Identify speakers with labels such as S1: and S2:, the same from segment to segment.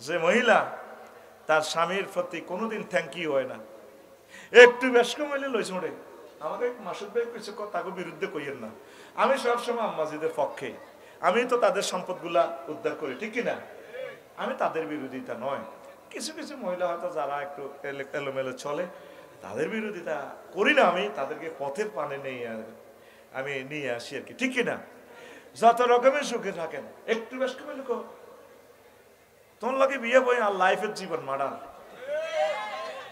S1: যে মহিলা তার স্বামীর প্রতি কোনোদিন থ্যাংক ইউ হয় না, একটু বেশ কমাইলে লইছে ওরে আমাকে মাসুদ ভাই কিছু তাকে বিরুদ্ধে কইয়েন না। আমি সবসময় আম্মাজিদের পক্ষে, আমি তো তাদের সম্পদগুলা উদ্ধার করি, ঠিক কিনা? আমি তাদের বিরোধিতা নয়। কিছু কিছু মহিলা হয়তো যারা একটু এলোমেলো চলে তাদের বিরোধিতা করি না, আমি তাদেরকে পথের পানে আমি নিয়ে আসি আর কি, ঠিক কিনা? যত রকমের সুখে থাকেন একটু বেশ কমাইলে তোমার লাগে বিয়ে বই আর লাইফের জীবন মারার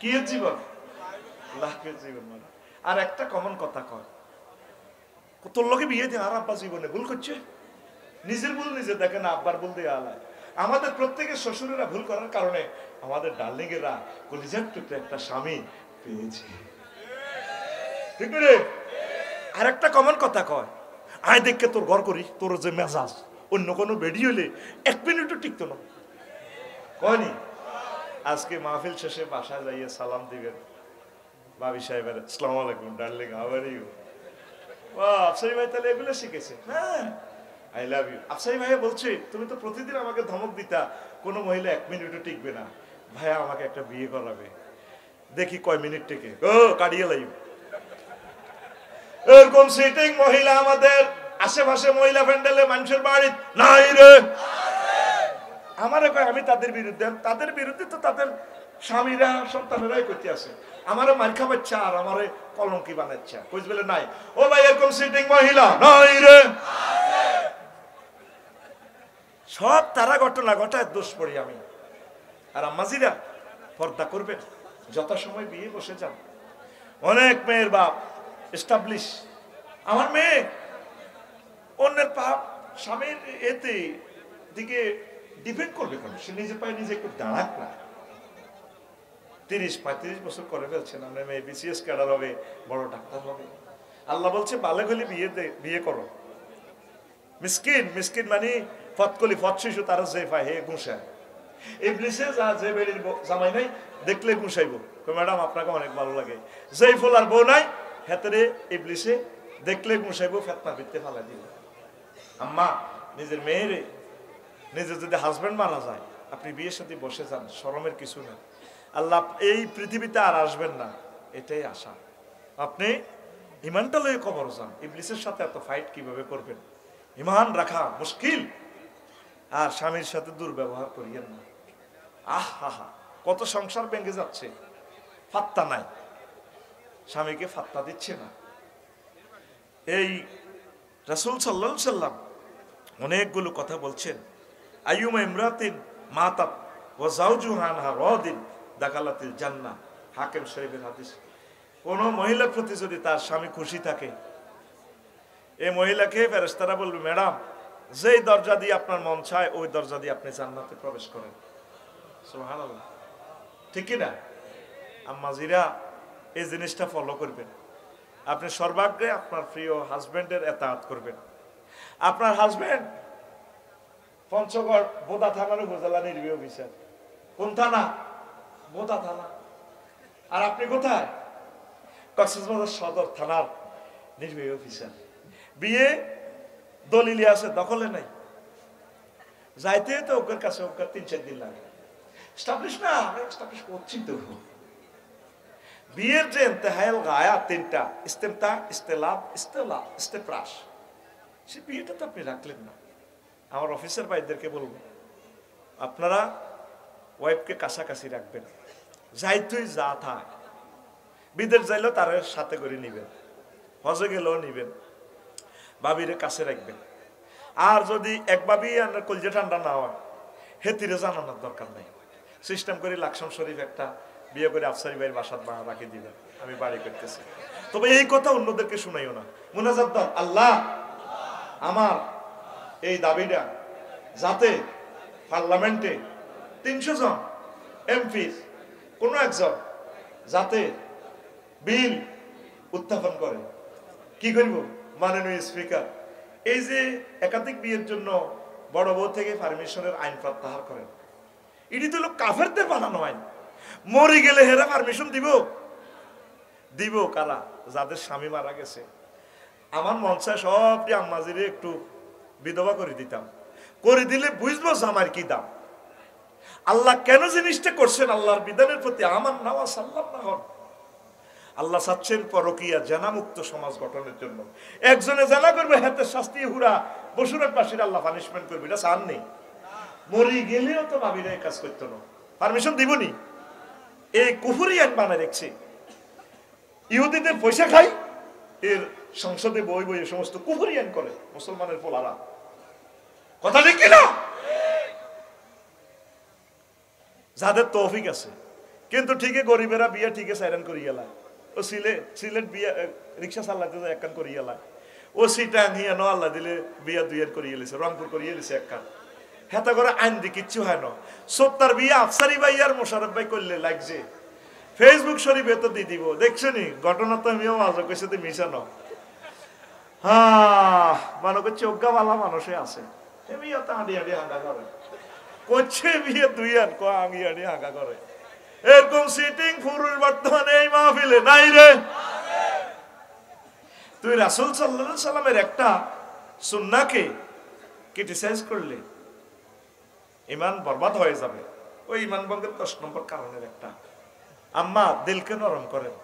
S1: কি জীবন, লাইফের জীবন মারার। আর একটা কমন কথা কয়, তোর লোকে বিয়ে দিয়ে আর আব্বা জীবনে ভুল করছে, নিজের ভুল নিজে দেখে না, আব্বার ভুল দিয়ে আলায়। আমাদের প্রত্যেকের শ্বশুরেরা ভুল করার কারণে আমাদের ডার্লিং এরা কলিজার টুকরে একটা স্বামী পেয়েছে, ঠিক রে? আর একটা কমন কথা কয়, আয় দেখকে তোর ঘর করি, তোর যে মেজাজ অন্য কোনো বেডি হইলে 1 মিনিটও টিকতো না, কয়নি? আজকে মাহফিল শেষে বাসায় যাইয়ে সালাম দিবেন ভাবি সাহেবের, আসসালামু আলাইকুম ডার্লিং, হাউ আর ইউ? আফসারি ভাই তাহলে এগুলো শিখেছে। হ্যাঁ, আই লাভ ইউ। আফসারি ভাইয়া বলছে তুমি তো প্রতিদিন আমাকে ধমক দিতা কোনো মহিলা 1 মিনিটও টিকবে না, ভাইয়া আমাকে একটা বিয়ে করাবে, দেখি কয় মিনিট টিকে। ও কাটিয়ে লাইব। এরকম সিটিং মহিলা আমাদের আশেপাশে মহিলা প্যান্ডেলে মানুষের বাড়ি নাই রে। আমারে কয় আমি তাদের বিরুদ্ধে তো তাদের স্বামীরা সন্তানেরাই করতে আছে, আমারে মার খাবাচ্ছা আর আমারে কলঙ্কি বানাচ্ছা, বুঝবে নাই? ও ভাই এরকম সিটিং মহিলা নাই রে। সব তারা ঘটনা ঘটায় দোষ পড়ি আমি। আর আম্মাজিরা পর্দা করবেন, যথাসময় বিয়ে বসে যান। অনেক মেয়ের বাপ এস্টাবলিশ, আমার মেয়ে অন্যের পাপ স্বামীর এতে দিকে ডিপেন্ড করবে কেন? সে নিজে পায়ে নিজে একটু দাঁড়াক না। 30-35 বছর করে ফেলছেন, আমরা মেয়ে বিসিএস ক্যাডার হবে, বড় ডাক্তার হবে। আল্লাহ বলছে বালেগ হলে বিয়ে করো। মিসকিন মানে ফতকলি ফত শিশু তারা যে পায় হে গুঁসায়। ইবলিসে যে বেড়ির জামাই নাই দেখলে গুঁসাইবো, ম্যাডাম আপনাকে অনেক ভালো লাগে। যেই ফোলার বউ নাই হেতরে ইবলিসে দেখলে গুঁসাইবো, ফেতনা ভিত্তে ফালাই দিব। আম্মা নিজের মেয়েরে নিজের যদি হাজবেন্ড মারা যায় আপনি বিয়ের সাথে বসে যান, শরমের কিছু না। আল্লাহ এই পৃথিবীতে আর আসবেন না, এটাই আশা। আপনি ইমানটা লয়ে কবর যান, ইবলিসের সাথে এত ফাইট কিভাবে করবেন? ইমান রাখা মুশকিল। আর স্বামীর সাথে দুর্ব্যবহার করিয়েন না। আহা, কত সংসার ভেঙে যাচ্ছে, ফাত্তা নাই, স্বামীকে ফাত্তা দিচ্ছে না। এই রাসূল সাল্লাল্লাহু আলাইহি সাল্লাম অনেকগুলো কথা বলছেন। আইয়ুমা ইমরাতিন মাতাত ওয়া যাওজুহা আনহা রাদিন দাখালাতিল জান্নাহ, হাকিম শরীফের হাদিস। কোন মহিলার প্রতি যদি তার স্বামী খুশি থাকে, এই মহিলাকে ফেরেশতারা বলবে ম্যাডাম যেই দরজা দিয়ে আপনার মন চায় ওই দরজা দিয়ে আপনি জান্নাতে প্রবেশ করেন। সুবহানাল্লাহ, ঠিক কি না? আম্মাজিরা এই জিনিসটা ফলো করবেন। আপনি সর্বাগ্রে আপনার প্রিয় হাজবেন্ডের এতাআত করবেন। আপনার হাজবেন্ড পঞ্চগড় বোদা থানার উপজেলা নির্বাহী অফিসার। কোন থানা? বোদা থানা। আর আপনি কোথায়? কক্সবাজার সদর থানার নির্বাহী অফিসার। বিয়ে দলিলে আছে, দখলে নাই, যাইতে তো ওর কাছে 3-4 দিন লাগে। এস্টাবলিশ না, আমরা এস্টাবলিশ করছি তো। বিয়ের যে ইন্তেহাল গায়া 3টা, ইস্তেমতা, ইস্তেলাব, ইস্তেলা, ইস্তেপ্রাস, সে বিয়েটা তো আপনি রাখলেন না। আমার অফিসার ভাইদেরকে বলবো আপনারা ওয়াইফকে কাছাকাছি রাখবেন, যাইতেই যা থাক, বিদেশ যাইলেও তার সাথে করে নিবেন, হজে গেলেও নিবেন, বাবিরে কাছে রাখবেন। আর যদি এক ভাবি কলজে ঠান্ডা না হয় হেতিরে জানানোর দরকার নেই, সিস্টেম করে লাকসাম শরীফ একটা বিয়ে করে আফসারি ভাইয়ের বাসাত রাখি দিবেন, আমি বাড়ি করতেছি। তবে এই কথা অন্যদেরকে শুনাইও না। মুনাজাত দাও, আল্লাহ আমার এই দাবিটা যাতে পার্লামেন্টে 300 জন এমপি কোন একজন যাতে বিল উত্থাপন করে। কি করব? মাননীয় স্পিকার এই যে একাধিক বিয়ের জন্য বড় বউ থেকে পারমিশনের আইন প্রত্যাহার করেন, এটি তো লোক কাফেরদের বানানো আইন। মরে গেলে হেরা পারমিশন দিব কারা? যাদের স্বামী মারা গেছে। আমার মন চায় সবটি আম্মাজিরে একটু বিধবা করে দিতাম, করে দিলে বুঝবো জামার কি দাম। আল্লাহ কেন জিনিসটা করছেন, আল্লাহর বিধানের প্রতি আমার নাওয়া সাল্লাম না হন। আল্লাহ চাচ্ছেন পরকিয়া জানামুক্ত সমাজ গঠনের জন্য। একজনে জানা করবে হাতে শাস্তি হুরা বসুরের পাশের আল্লাহ পানিশমেন্ট করবে, এটা চান নেই। মরি গেলেও তো ভাবিরা এই কাজ করতো না, পারমিশন দিবনি। এই কুফুরি আইন বানায় রেখছে, ইহুদিদের পয়সা খাই, এর সংসদে বই বই সমস্ত কুফুরি আইন করে মুসলমানের পোলারা। কথা ঠিক কিনা? যাদের তৌফিক আছে, কিন্তু ঠিকই গরিবেরা বিয়ে ঠিকই সাইরান করি গেলায়। ও সিলেট বিয়া রিক্সা চালাতে এক কান করি গেলায়। ও সিটা নিয়ে ন আল্লাহ দিলে বিয়া দুইয়ের করিয়ে লিছে, রংপুর করিয়ে লিছে এক কান। হেতা করে আইন দি কিচ্ছু হয় না। সত্তার বিয়ে আফসারি ভাই আর মোশারফ ভাই করলে লাগছে ফেসবুক শরীফে তো দিয়ে দিব। দেখছো নি ঘটনা তো আমিও আজও কেছে তো মিশানো। হ্যাঁ মনে করছে অজ্ঞাওয়ালা মানুষে আছে, বিয়ে তো হাঁড়ি হাঁড়ি হাঁকা করে করছে, বিয়ে দুই আন আঙি হাঁড়ি হাঁকা করে। এরকম সিটিং পুরুষ বর্তমানে এই মাহফিলে নাই রে। তুই রাসূল সাল্লাল্লাহু আলাইহি সাল্লামের একটা সুন্নাহকে ক্রিটিসাইজ করলে ঈমান বরবাদ হয়ে যাবে। ওই ঈমান ভঙ্গের 10 নম্বর কারণের একটা। আম্মা দিলকে নরম করেন।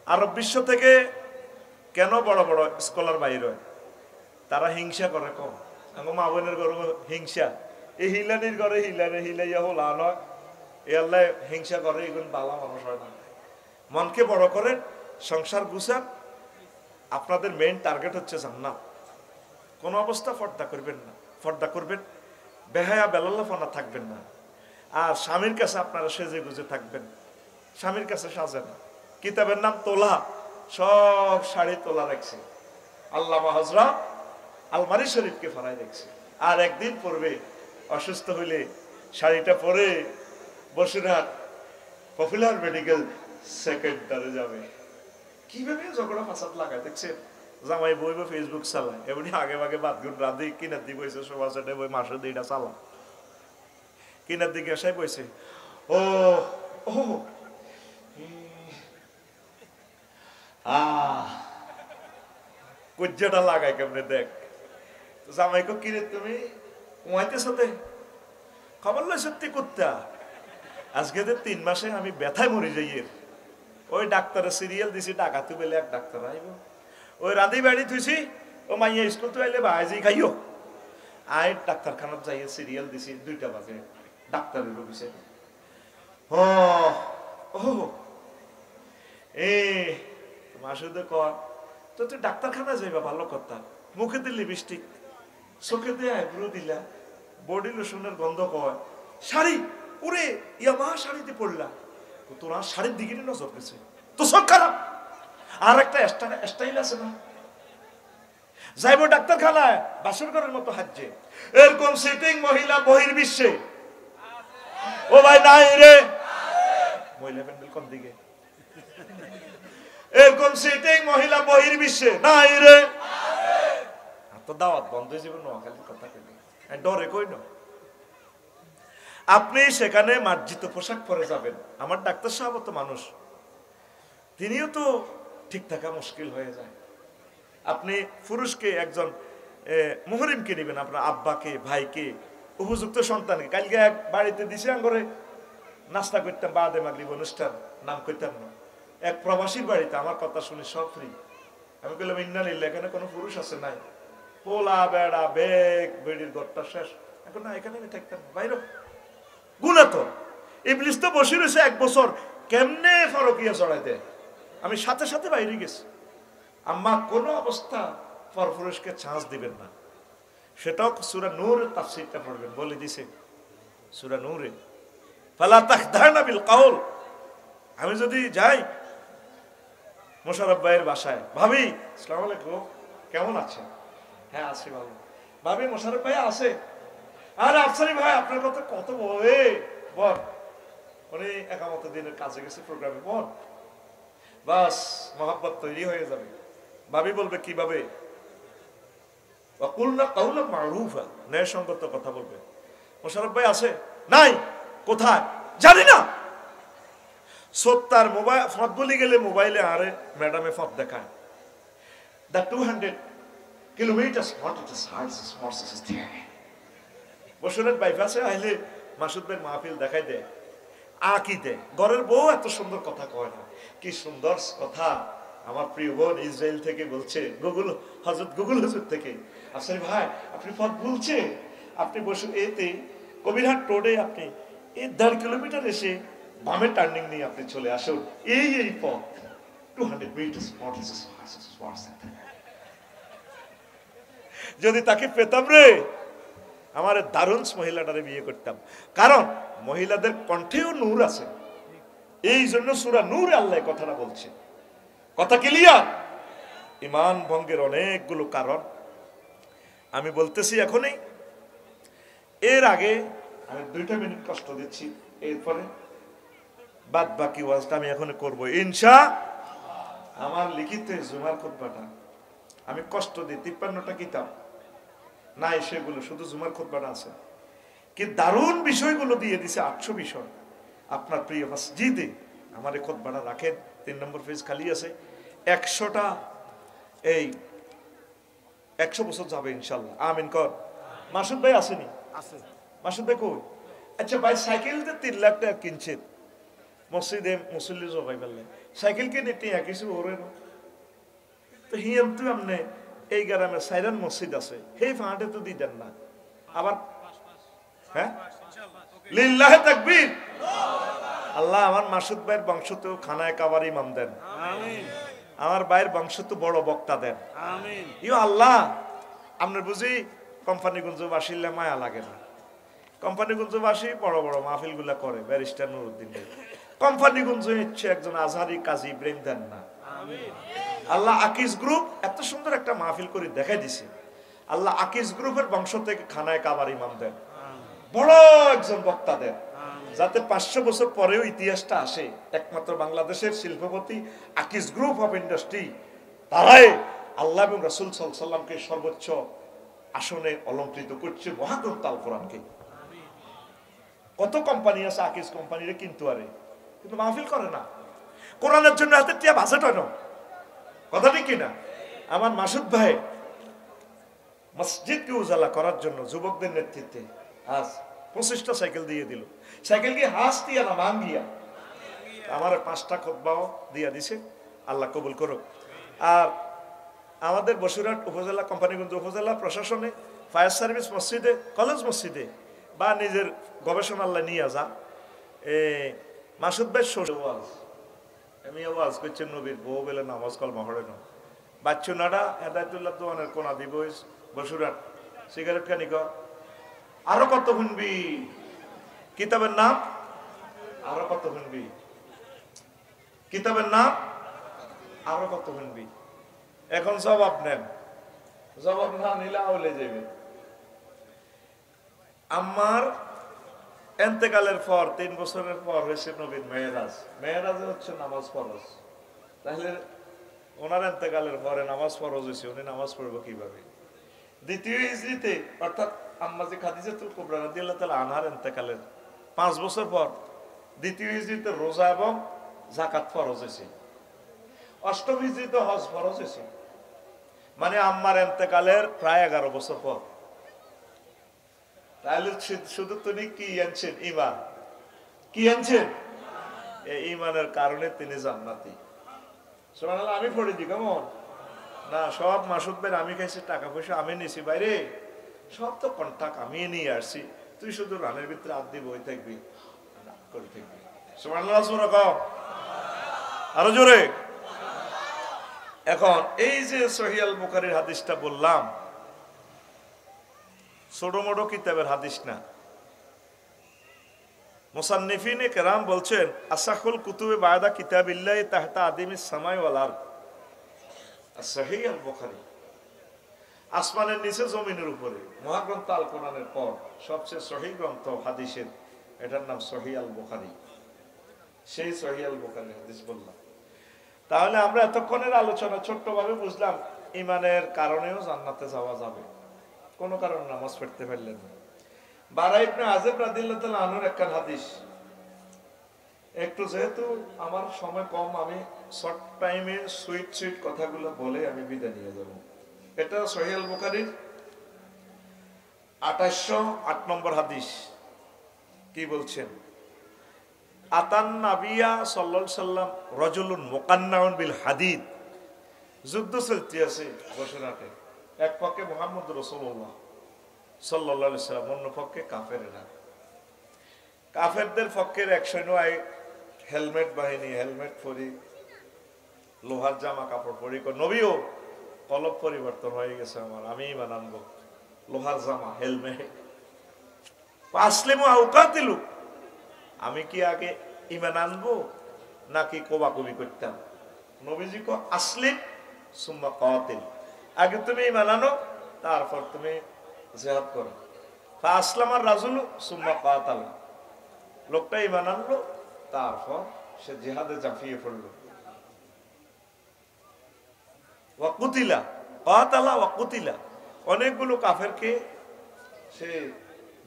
S1: আরব বিশ্ব থেকে কেন বড় বড় স্কলার বাইর হয়? তারা হিংসা করে কম। আমার মা বোনের ঘরে হিংসা, এই হিলানির ঘরে হিলাইয়া হলা নয়, এ আল্লাহ হিংসা করে, এগুলো বালা মানুষ হয় না। মনকে বড় করেন, সংসার গুছান। আপনাদের মেইন টার্গেট হচ্ছে জান্নাত। কোন অবস্থা পর্দা করবেন না, পর্দা করবেন, বেহায়া বেলাল্লাফনা থাকবেন না। আর স্বামীর কাছে আপনারা সেজে গুজে থাকবেন। স্বামীর কাছে সাজেন। কিতাবের নাম তোলা, সব শাড়ি তোলা রাখছে আল্লামা হযরত আলমারি শরীফকে ফরাই রাখছে। আর একদিন পরবে অসুস্থ হইলে শাড়িটা পরে বসুরহাট পপুলার মেডিকেল সেকেন্ডারে যাবে। কিভাবে ঝগড়া ফাসাদ লাগায় দেখছেন? জামাই বইব ফেসবুক চালায়, এমনি আগে ভাগে বাদগুন রাধি কিনার দিকে বইছে, সবার সাথে বই মাসে দুইটা চালা কিনার দিকে এসাই বইছে। ও ও কুজ্জাটা লাগাই কেমনে দেখ। জামাইকে কিরে তুমি কুয়াইতে সাথে খবর লয় সত্যি কুত্তা। আজকে 3 মাসে আমি ব্যথায় মরে যাই। ওই ডাক্তারের সিরিয়াল দিছি, ডাকাতু বেলে এক ডাক্তার আইব। ওই রাধি বাড়ি থুইছি, ও মাইয়া স্কুল তো আইলে ভাইজি খাইও। আই ডাক্তারখানাত যাইয়ে সিরিয়াল দিছি 2টা বাজে ডাক্তারের অফিসে। ও এ মাসুদে কর তো তুই ডাক্তারখানা যাইবা, ভালো কথা। মুখে দিয়ে লিপস্টিক, চোখে দিয়ে আইব্রো দিলা, বডি লোশনের গন্ধ কয়, শাড়ি ওরে ইয়ামা শাড়িতে পড়লা, তোরা শাড়ির দিকে নজর গেছে তো সব খারাপ। আর একটা স্টাইল আছে না, যাইব ডাক্তারখানায় বাসর ঘরের মতো হাজ্জে। এরকম সিটিং মহিলা বহির্বিশ্বে ও ভাই নাই রে, মহিলা প্যান্ডেল কোন দিকে? এরকম সিটিং মহিলা বহির্বিশ্বে নাই রে। তো দাওয়াত বন্ধ হয়ে যাবে নোয়াখালীর কথা কেন ডরে কই না? আপনি সেখানে মার্জিত পোশাক পরে যাবেন। আমার ডাক্তার সাহেব তো মানুষ, তিনিও তো ঠিক থাকা মুশকিল হয়ে যায়। আপনি পুরুষকে একজন মুহরিমকে নেবেন, আপনার আব্বাকে, ভাইকে, উপযুক্ত সন্তানকে। কালকে এক বাড়িতে দিছে করে নাস্তা করতাম, বাদে মাগরিব অনুষ্ঠান, নাম করতাম না, এক প্রবাসীর বাড়িতে। আমার কথা শুনে সব ফ্রি। আমি বললাম ইন্নালিল্লাহ, এখানে কোনো পুরুষ আছে নাই? পোলা বেড়া বেগ বেড়ির ঘরটা শেষ। এখন না, এখানে আমি থাকতাম বাইরে গুণা তো ইবলিস তো বসে রয়েছে 1 বছর, কেমনে ফরকিয়া চড়াইতে। আমি সাথে সাথে বাইরে গেছি। আম্মা কোনো অবস্থা পরপুরুষকে চান্স দিবেন না। সেটাও সূরা নূরের তাফসীরটা পড়বেন, বলে দিছে সূরা নূরে, ফালা তাখদানা বিল কাউল। আমি যদি যাই মোশাররফ ভাইয়ের বাসায়, ভাবি আসসালামু আলাইকুম, কেমন আছেন? হ্যাঁ আছি ভালো। ভাবি মোশাররফ ভাই আছে? আরে আফসারি ভাই আপনার কথা কত বলে বল, উনি একামত দিনের কাজে গেছে প্রোগ্রামে, বল। বাস মহব্বত তৈরি হয়ে যাবে। ভাবি বলবে কিভাবে? ওয়াকুলনা কাউলান মারুফা, ন্যায়সঙ্গত কথা বলবে। মোশাররফ ভাই আছে? নাই। কোথায়? জানি না। সত্তার মোবাইল ফত বলি গেলে মোবাইলে আরে ম্যাডামে ফত দেখায়। The 200 kilometers what it is hard is more there. বসুরের বাইপাসে আইলে মাসুদ ভাই মাহফিল দেখাই দেয়, আঁকি দেয়, ঘরের বউ এত সুন্দর কথা কয় না। কি সুন্দর কথা আমার প্রিয় বোন ইসরায়েল থেকে বলছে, হযরত গুগল হুজুর থেকে, আফসারি ভাই আপনি পথ ভুলছে, আপনি বসে এতে কবিরহাট রোডে আপনি এই 1.5 কিলোমিটার এসে বামে টার্নিং নিয়ে আপনি চলে আসুন, এই পথ 200 মিটার। যদি তাকে পেতাম রে, আমার দারুণ মহিলাটারে বিয়ে করতাম। কারণ মহিলাদের কণ্ঠেও নূর আছে, এই জন্য সূরা নূরে আল্লাহ কথাটা বলছে। কথা ক্লিয়ার? ঈমান ভঙ্গের অনেকগুলো কারণ আমি বলতেছি এখনই। এর আগে আমি 2 মিনিট কষ্ট দিচ্ছি, এরপরে বাদ বাকি ওয়াজটা আমি এখন করব ইনশাআল্লাহ। আমার লিখিত জুমার খুতবাটা আমি কষ্ট দিই, 53টা কিতাব নাই সেগুলো, শুধু জুমার খুতবাটা আছে। কি দারুণ বিষয়গুলো দিয়ে দিছে, 800 বিষয়। আপনার প্রিয় মসজিদে আমার এই খুতবাটা রাখেন, 3 নম্বর পেজ খালি আছে। 100টা এই 100 বছর যাবে ইনশাআল্লাহ, আমিন কর। মাসুদ ভাই আসেনি? আছে। মাসুদ ভাই কই? আচ্ছা ভাই সাইকেল যে 3 লাখ টাকা কিনছেন মসজিদে মুসল্লি জবাই বললেন, সাইকেল কিনে টিয়া কিছু ওরে না তো হিয়াম তুই আমনে এই গ্রামে সাইরান মসজিদ আছে, সেই ফাঁটে তো দিতেন না আবার। হ্যাঁ, লিল্লাহে তাকবীর। আল্লাহ আমার মাসুদ ভাইয়ের বংশ তো খানায় কাবার ইমাম দেন, আমার ভাইয়ের বংশ তো বড় বক্তা দেন, ইও আল্লাহ। আপনার বুঝি কোম্পানিগঞ্জবাসীর মায়া লাগে না? কোম্পানিগঞ্জবাসী বড় বড় মাহফিল গুলা করে, ব্যারিস্টার নুরুদ্দিন কোম্পানিগঞ্জ ইচ্ছে একজন আজহারি কাজী ইব্রাহিম দেন না। আল্লাহ আকিজ গ্রুপ এত সুন্দর একটা মাহফিল করে দেখাই দিছে। আল্লাহ আকিজ গ্রুপের বংশ থেকে খানায় কাবার ইমাম দেন, বড় একজন বক্তা দেন, যাতে 500 বছর পরেও ইতিহাসটা আসে। একমাত্র বাংলাদেশের শিল্পপতি আকিজ গ্রুপ অফ ইন্ডাস্ট্রি, তারাই আল্লাহ এবং রাসূল সাল্লাল্লাহু আলাইহি ওয়াসাল্লামকে সর্বোচ্চ আসনে অলংকৃত করছে, মহাগ্রন্থ আল কোরআনকে। কত কোম্পানি আছে আকিজ কোম্পানিরে কিন্তু আরে, কিন্তু মাহফিল করে না। কোরআনের জন্য হাতে টিয়া বাজেট হয় না, কথা ঠিক কিনা? আমার মাসুদ ভাই মসজিদকে উজালা করার জন্য যুবকদের নেতৃত্বে আজ 25টা সাইকেল দিয়ে দিল। সাইকেল কি হাস দিয়া না মান দিয়া? আমার 5টা খুতবাও দিয়া দিছে, আল্লাহ কবুল করুক। আর আমাদের বসিরহাট উপজেলা, কোম্পানিগঞ্জ উপজেলা প্রশাসনে ফায়ার সার্ভিস মসজিদে, কলেজ মসজিদে বা নিজের গবেষণালয় নিয়ে যা মাসুদ ভাই আমি আওয়াজ করছেন নবীর বউ বেলে নামাজ কলমা পড়ে না বাচ্চু নাডা হেদায়তুল্লাহ দোয়ানের কোনা দিব বসুরাট সিগারেট খানি কর। আরো কত শুনবি কিতাবের নাম, আরো কত শুনবি কিতাবের নাম, আরো কত শুনবি। এখন জবাব নেন, জবাব না নিলে আউলে যাবে। আমার এন্তেকালের পর 3 বছরের পর হয়েছে নবীর মেয়েরাজ। মেয়েরাজে হচ্ছে নামাজ ফরজ, তাহলে ওনার এন্তেকালের পরে নামাজ ফরজ হয়েছে, উনি নামাজ পড়বো কিভাবে? দ্বিতীয় হিজরিতে অর্থাৎ আম্মাজি খাদিজাতুল কুবরা রাদিয়াল্লাহু তাআলা আনহার এন্তেকালের 5 বছর পর দ্বিতীয় হিজরিতে রোজা এবং যাকাত ফরজ হয়েছে। অষ্টম হিজরিতে হজ ফরজ হয়েছে, মানে আম্মার এন্তেকালের প্রায় 11 বছর পর। তাহলে শুধু তিনি কি আনছেন? ঈমান। কি আনছেন? এই ঈমানের কারণে তিনি জান্নাতি। সুবহানাল্লাহ। আমি পড়ে দিই কেমন না, সব মাসুদ ভাই আমি খাইছি, টাকা পয়সা আমি নিছি, বাইরে সব তো কন্টাক্ট আমি নিয়ে আসছি, তুই শুধু রানের ভিতরে হাত দিয়ে বই থাকবি, করে থাকবি। সুবহানাল্লাহ। আরো জোরে। এখন এই যে সহিহ আল বুখারীর হাদিসটা বললাম, ছোট মোটো কিতাবের হাদিস না। মুসান্নিফিনে কেরাম বলছেন আসাহুল কুতুবে বায়দা কিতাবিল্লাহি তাহতা আদিমিস সামাই ওয়াল আরদ। সহিহ আল বুখারী আসমানের নিচে জমিনের উপরে মহাগ্রন্থ আল কোরআনের পর সবচেয়ে সহিহ গ্রন্থ হাদিসের, এটার নাম সহিহ আল বুখারী। সেই সহিহ আল বুখারীর হাদিস বললাম। তাহলে আমরা এতক্ষণের আলোচনা ছোট্টভাবে বুঝলাম ঈমানের কারণেও জান্নাতে যাওয়া যাবে, কোনো কারণ নামাজ পড়তে পারলেন না। বারা ইবনে আযিব রাদিয়াল্লাহু তাআলা আনহুর একটা হাদিস, একটু যেহেতু আমার সময় কম, আমি শর্ট টাইমে সুইট কথাগুলো বলে আমি বিদায় নিয়ে যাব। এটা সহিহ আল বুখারীর 2808 নম্বর হাদিস। কি বলছেন? আতান নাবিয়া সাল্লাল্লাহু আলাইহি সাল্লাম রাজুলুন মুকান্নাউন বিল হাদিদ। যুদ্ধ চলতে আছে বসরাতে, এক পক্ষে মুহাম্মদ রাসূলুল্লাহ সাল্লাল্লাহু আলাইহি সাল্লাম, অন্য পক্ষে কাফেররা। কাফেরদের পক্ষের এক সৈন্য হেলমেট বাহিনী, হেলমেট পরি, লোহার জামা কাপড় পরি, নবীও কলব পরিবর্তন হয়ে গেছে আমার, আমি ইমান আনবো, লোহার জামা হেলমেট। আসলিমু আও কাতিলু, আমি কি আগে ইমান আনবো নাকি কোবাকুবি করতাম? নবীজি কো আসলিম সুম্মা কাতিল, আগে তুমি ইমান আনো তারপর তুমি জিহাদ করো। ফা আসলামার রাজুলু সুম্মা কাতাল, লোকটা ইমান আনলো তারপর সে জিহাদে ঝাঁপিয়ে পড়লো। ওয়া কুতিলা, কাতালা ওয়া কুতিলা, অনেকগুলো কাফেরকে সে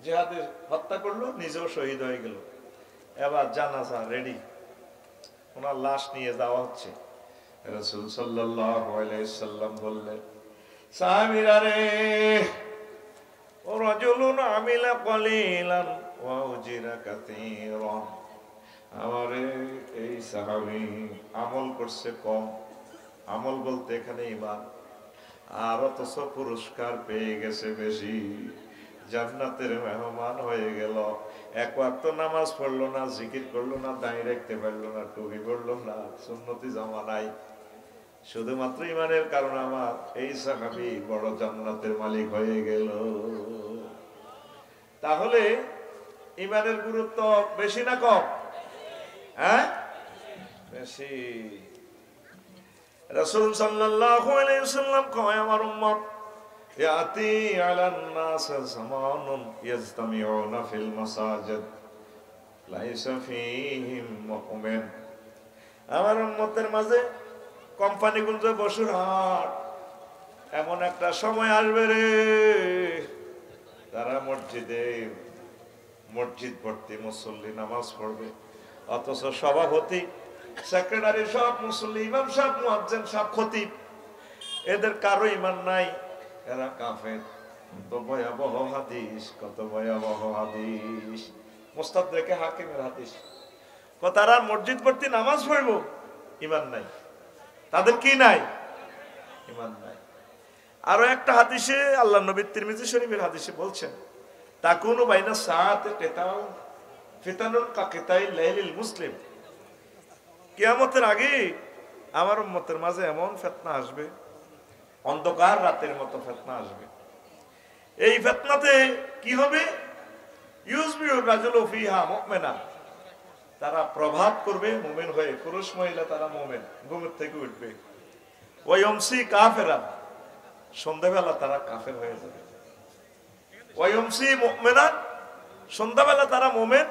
S1: জিহাদে হত্যা করলো, নিজেও শহীদ হয়ে গেল। এবার জানাজা রেডি, ওনার লাশ নিয়ে যাওয়া হচ্ছে। রাসূল সাল্লাল্লাহু আলাইহি সাল্লাম বললেন, সাহাবীরা রে, ও রাজুলুন আমিলা কলিলান ওয়া উজিরা কাসীরান, আমারে এই সাহাবী আমল করছে কম, আমল বলতে এখানে ঈমান, আর অথচ পুরস্কার পেয়ে গেছে বেশি, জান্নাতের মেহমান হয়ে গেল। এক ওয়াক্ত নামাজ পড়লো না, জিকির করলো না, দাঁড়িয়ে রাখতে পারলো না, টুপি পড়লো না, সুন্নতি জামা নাই, শুধুমাত্র ইমানের কারণে আমার এই সাহাবী বড় জান্নাতের মালিক হয়ে গেল। তাহলে ইমানের গুরুত্ব বেশি না কম? হ্যাঁ, বেশি। রাসূল সাল্লাল্লাহু আলাইহি ওয়াসাল্লাম কয়, আমার উম্মত ইয়াতি আলান নাস জামানুন ইয়াজতামিউনা ফিল মাসাজিদ লাইসা ফীহিম মুমিন, আমার উম্মতের মাঝে কোম্পানিগঞ্জ বসুরহাট এমন একটা সময় আসবে রে, তারা মসজিদ ভর্তি মুসল্লি নামাজ পড়বে, অথচ সভাপতি, সেক্রেটারি সব মুসল্লি, ইমাম সাহেব, মুয়াজ্জিন সাহেব, খতিব, এদের কারো ঈমান নাই, এরা কাফের। কত ভয়াবহ হাদিস, কত ভয়াবহ হাদিস, মুস্তাদরাকে হাকিমের হাদিস। তারা মসজিদ ভর্তি নামাজ পড়বো, ঈমান নাই, তাদের কি নাই? ঈমান নাই। আরো একটা হাদিসে আল্লাহ নবী তিরমিজি শরীফের হাদিসে বলছেন, তাকুনু বাইনা সাআতে কিতাউ ফিতানুন কা কিতাইল লাইলিল মুসলিম, কিয়ামতের আগে আমার উম্মতের মাঝে এমন ফিতনা আসবে, অন্ধকার রাতের মতো ফিতনা আসবে। এই ফিতনাতে কি হবে? ইউজবিউর রাজুলু ফিহা মুমিনা, তারা প্রভাত করবে মুমিন হয়ে, পুরুষ মহিলা তারা মুমিন, ঘুমের থেকে উঠবে। ওয়ায়ুমসি কাফেরা, সন্ধ্যাবেলা তারা কাফের হয়ে যাবে। ওয়ায়ুমসি মুমিনা, সন্ধ্যাবেলা তারা মুমিন,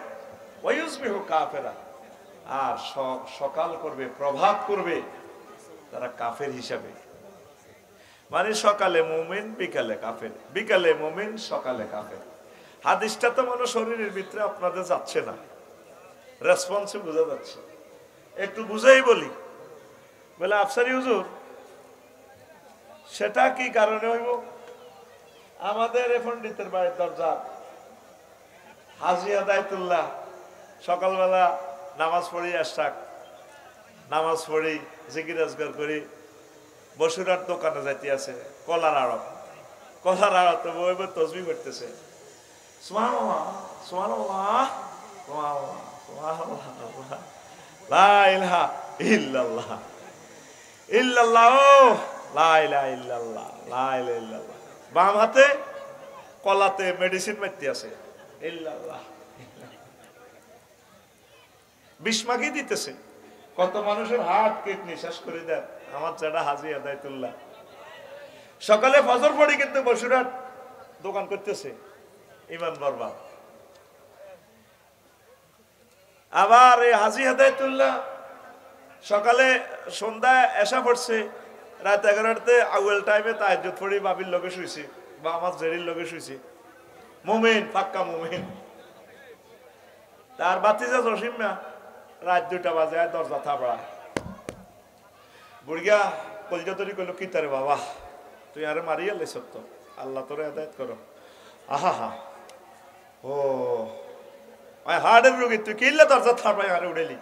S1: ওয়ায়ুসবিহু কাফেরা, আর সকাল করবে, প্রভাত করবে তারা কাফের হিসাবে। মানে সকালে মুমিন, বিকালে কাফের, বিকালে মুমিন, সকালে কাফের। হাদিসটা তো মানে শরীরের ভিতরে আপনাদের যাচ্ছে না, রেসপন্সে বোঝা যাচ্ছে। একটু বুঝাই বলি, বলে আফসারি হুজুর সেটা কি কারণে হইব? আমাদের পণ্ডিতের বাড়ির দরজা হাজী আদায়তুল্লাহ সকালবেলা নামাজ পড়ি, আশরাক নামাজ পড়ি, জিকির আজগার করি, বসুরার দোকানে যাইতে আছে, কলার আড়ত, কলার আড়তে বই তসবিহ করতেছে, সুবহানাল্লাহ সুবহানাল্লাহ সুবহানাল্লাহ সুবহানাল্লাহ লা ইলাহা ইল্লাল্লাহ ইল্লাল্লাহ লা ইলাহা ইল্লাল্লাহ লা ইলাহা ইল্লাল্লাহ। বাম হাতে কলাতে মেডিসিন মারতে আছে, ইল্লাল্লাহ বিস্মাকি দিতেছে। কত মানুষের হার্ট কিডনি শেষ করে দেন আমার চাটা হাজী আদায়তুল্লাহ। সকালে ফজর পড়ি কিন্তু বসুরাট দোকান করতেছে, ইমান বরবাদ। আবার এই হাজী আদায়তুল্লাহ সকালে সন্ধ্যায় এসা পড়ছে, রাত 11টাতে আউয়াল টাইমে তাহাজ্জুদ পড়ি বাবির লগে শুইছি বা আমার জেরির লগে শুইছি, মুমিন, পাক্কা মুমিন। তার বাতিজা জসিমা রাত 2টা বাজে দরজা থাপড়া, বুড়িয়া কলজা তরি কইল, কি তারে বাবা তুই আরে মারিয়া লে সত্য, আল্লাহ তোরে আদায়ত করো। আহা হা, ও ওই হার্টের রোগী তুই কিনলে দরজা থাপাই আরে উড়েলি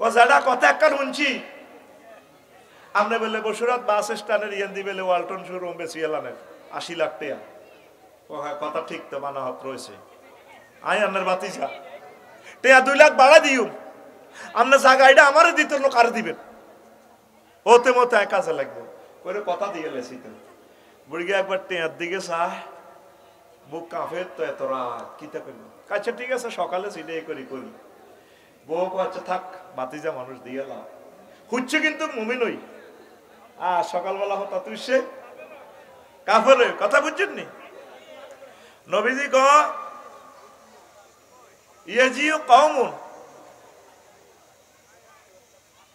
S1: ও যারা কথা একটা শুনছি আমরা বললে বসুরাত বাস স্ট্যান্ডের ইয়ান দি বেলে ওয়ালটন শোরুম বেশি এলানের 80 লাখ টাকা ও হ্যাঁ কথা ঠিক তো মানা হত রয়েছে আই আপনার বাতিজা টেয়া 2 লাখ বাড়া দিও আপনার জায়গা এটা আমারও দিতে লোক আর দিবেন ওতে মতো এক কাজে লাগবে করে কথা দিয়ে লেছি তো বুড়িকে একবার টেয়ার দিকে চায় বুক কাঁপে তো এত রাত কিতা করলো আচ্ছা ঠিক আছে সকালে সিটাই করি করি বউ আচ্ছা থাক বাতিজা মানুষ দিয়ে লাভ হচ্ছে কিন্তু মুমিন ওই সকালবেলা হতা তুই সে কাফের কথা বুঝছেন নি নবীজি ক ইয়াজিউ কওমুন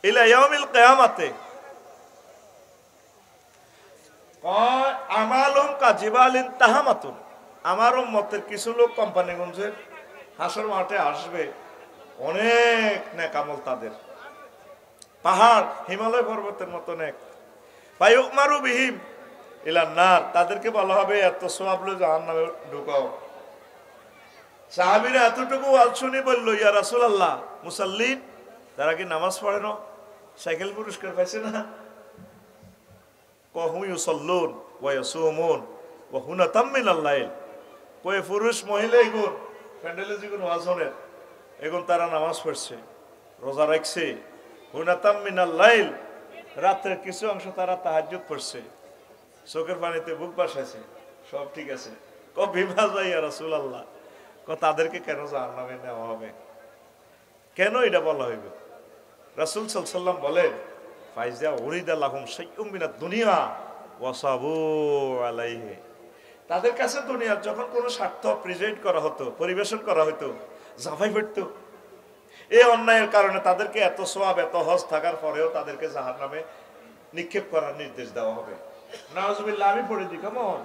S1: ইলা ইয়াউমিল কিয়ামাতে কয় আমালুম কাজিবালিন তাহামাতুন আমার উম্মতের কিছু লোক কোম্পানিগঞ্জের হাসর মাঠে আসবে অনেক নেকামল তাদের পাহাড় হিমালয় পর্বতের মতো নেক ফায়ুমারু বিহিম ইলান নার তাদেরকে বলা হবে এত সওয়াব লয়ে জাহান্নামে ঢুকাও সাহাবীরা এতটুকু ওয়াজ শুনে বলল ইয়া রাসূলুল্লাহ মুসাল্লিন তারা কি নামাজ পড়ে না সাইকেল পুরস্কার পাইছে না কহুম ইউসাল্লুন ওয়া ইয়াসুমুন ওয়া হুনাতাম মিনাল লাইল কয় পুরুষ মহিলা এগুন প্যান্ডেলে যেগুন ওয়াজ হনের এগুন তারা নামাজ পড়ছে রোজা রাখছে হুনাতাম মিনাল লাইল রাতের কিছু অংশ তারা তাহাজ্জুদ পড়ছে চোখের পানিতে বুক বাসাইছে সব ঠিক আছে ক বিমা যাই ইয়া রাসূলুল্লাহ ক তাদেরকে কেন জাহান্নামে নেওয়া হবে কেন এটা বলা হইবে রাসূল সাল্লাল্লাহু আলাইহি ওয়াসাল্লাম বলেন ফাইজা উরিদা লাহুম শাইউম মিনাদ দুনিয়া ওয়াসাবু আলাইহি তাদের কাছে দুনিয়ার যখন কোনো স্বার্থ প্রেজেন্ট করা হতো পরিবেশন করা হতো জাফাই পড়তো এই অন্যায়ের কারণে তাদেরকে এত সওয়াব এত হজ থাকার পরেও তাদেরকে জাহান্নামে নিক্ষেপ করার নির্দেশ দেওয়া হবে নাউজুবিল্লাহ আমি পড়ে দিই কেমন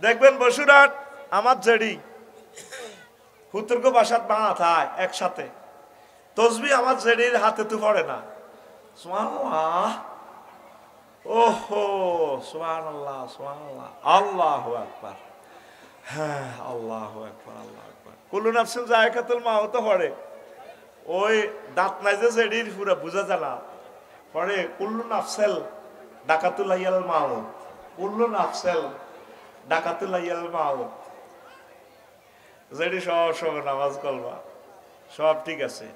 S1: দেখবেন বসুরাট আমার জেডি হুতুর্গ বাসাত বাঁ থায় একসাথে তসবি আমার জেডির হাতে তো পড়ে না সুবহানাল্লাহ ওহো সুবহানাল্লাহ সুবহানাল্লাহ আল্লাহু আকবার হ্যাঁ আল্লাহু আকবার আল্লাহু আকবার কুল্লু নাফসিন যায়কাতুল মাউত পড়ে ওই দাঁত নাই যে জেডির পুরো বুঝা যায় না পড়ে কুল্লু নাফসেল ডাকাতুল মাউত কুল্লু নাফসেল ডাকাতুল মাউত জেডি সব নামাজ কলবা সব ঠিক আছে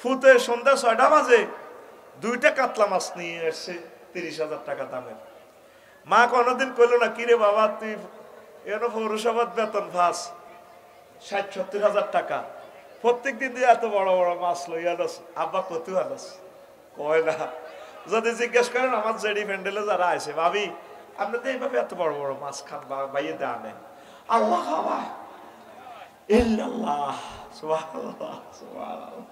S1: ফুতে সন্ধ্যা 6টা বাজে 2টা কাতলা মাছ নিয়ে এসছে 30,000 টাকা দামের মা কোনদিন কইলো না কিরে বাবা তুই এনো পৌরসভার বেতন পাস 60-70,000 টাকা প্রত্যেক দিন দিয়ে এত বড় বড় মাছ লইয়া আনস আব্বা কত আনস কয় না যদি জিজ্ঞেস করেন আমার জেডি প্যান্ডেলে যারা আছে ভাবি আপনি তো এইভাবে এত বড় বড় মাছ খান বাইয়ে দেন আল্লাহ খাওয়া ইল্লাল্লাহ সুবহানাল্লাহ সুবহানাল্লাহ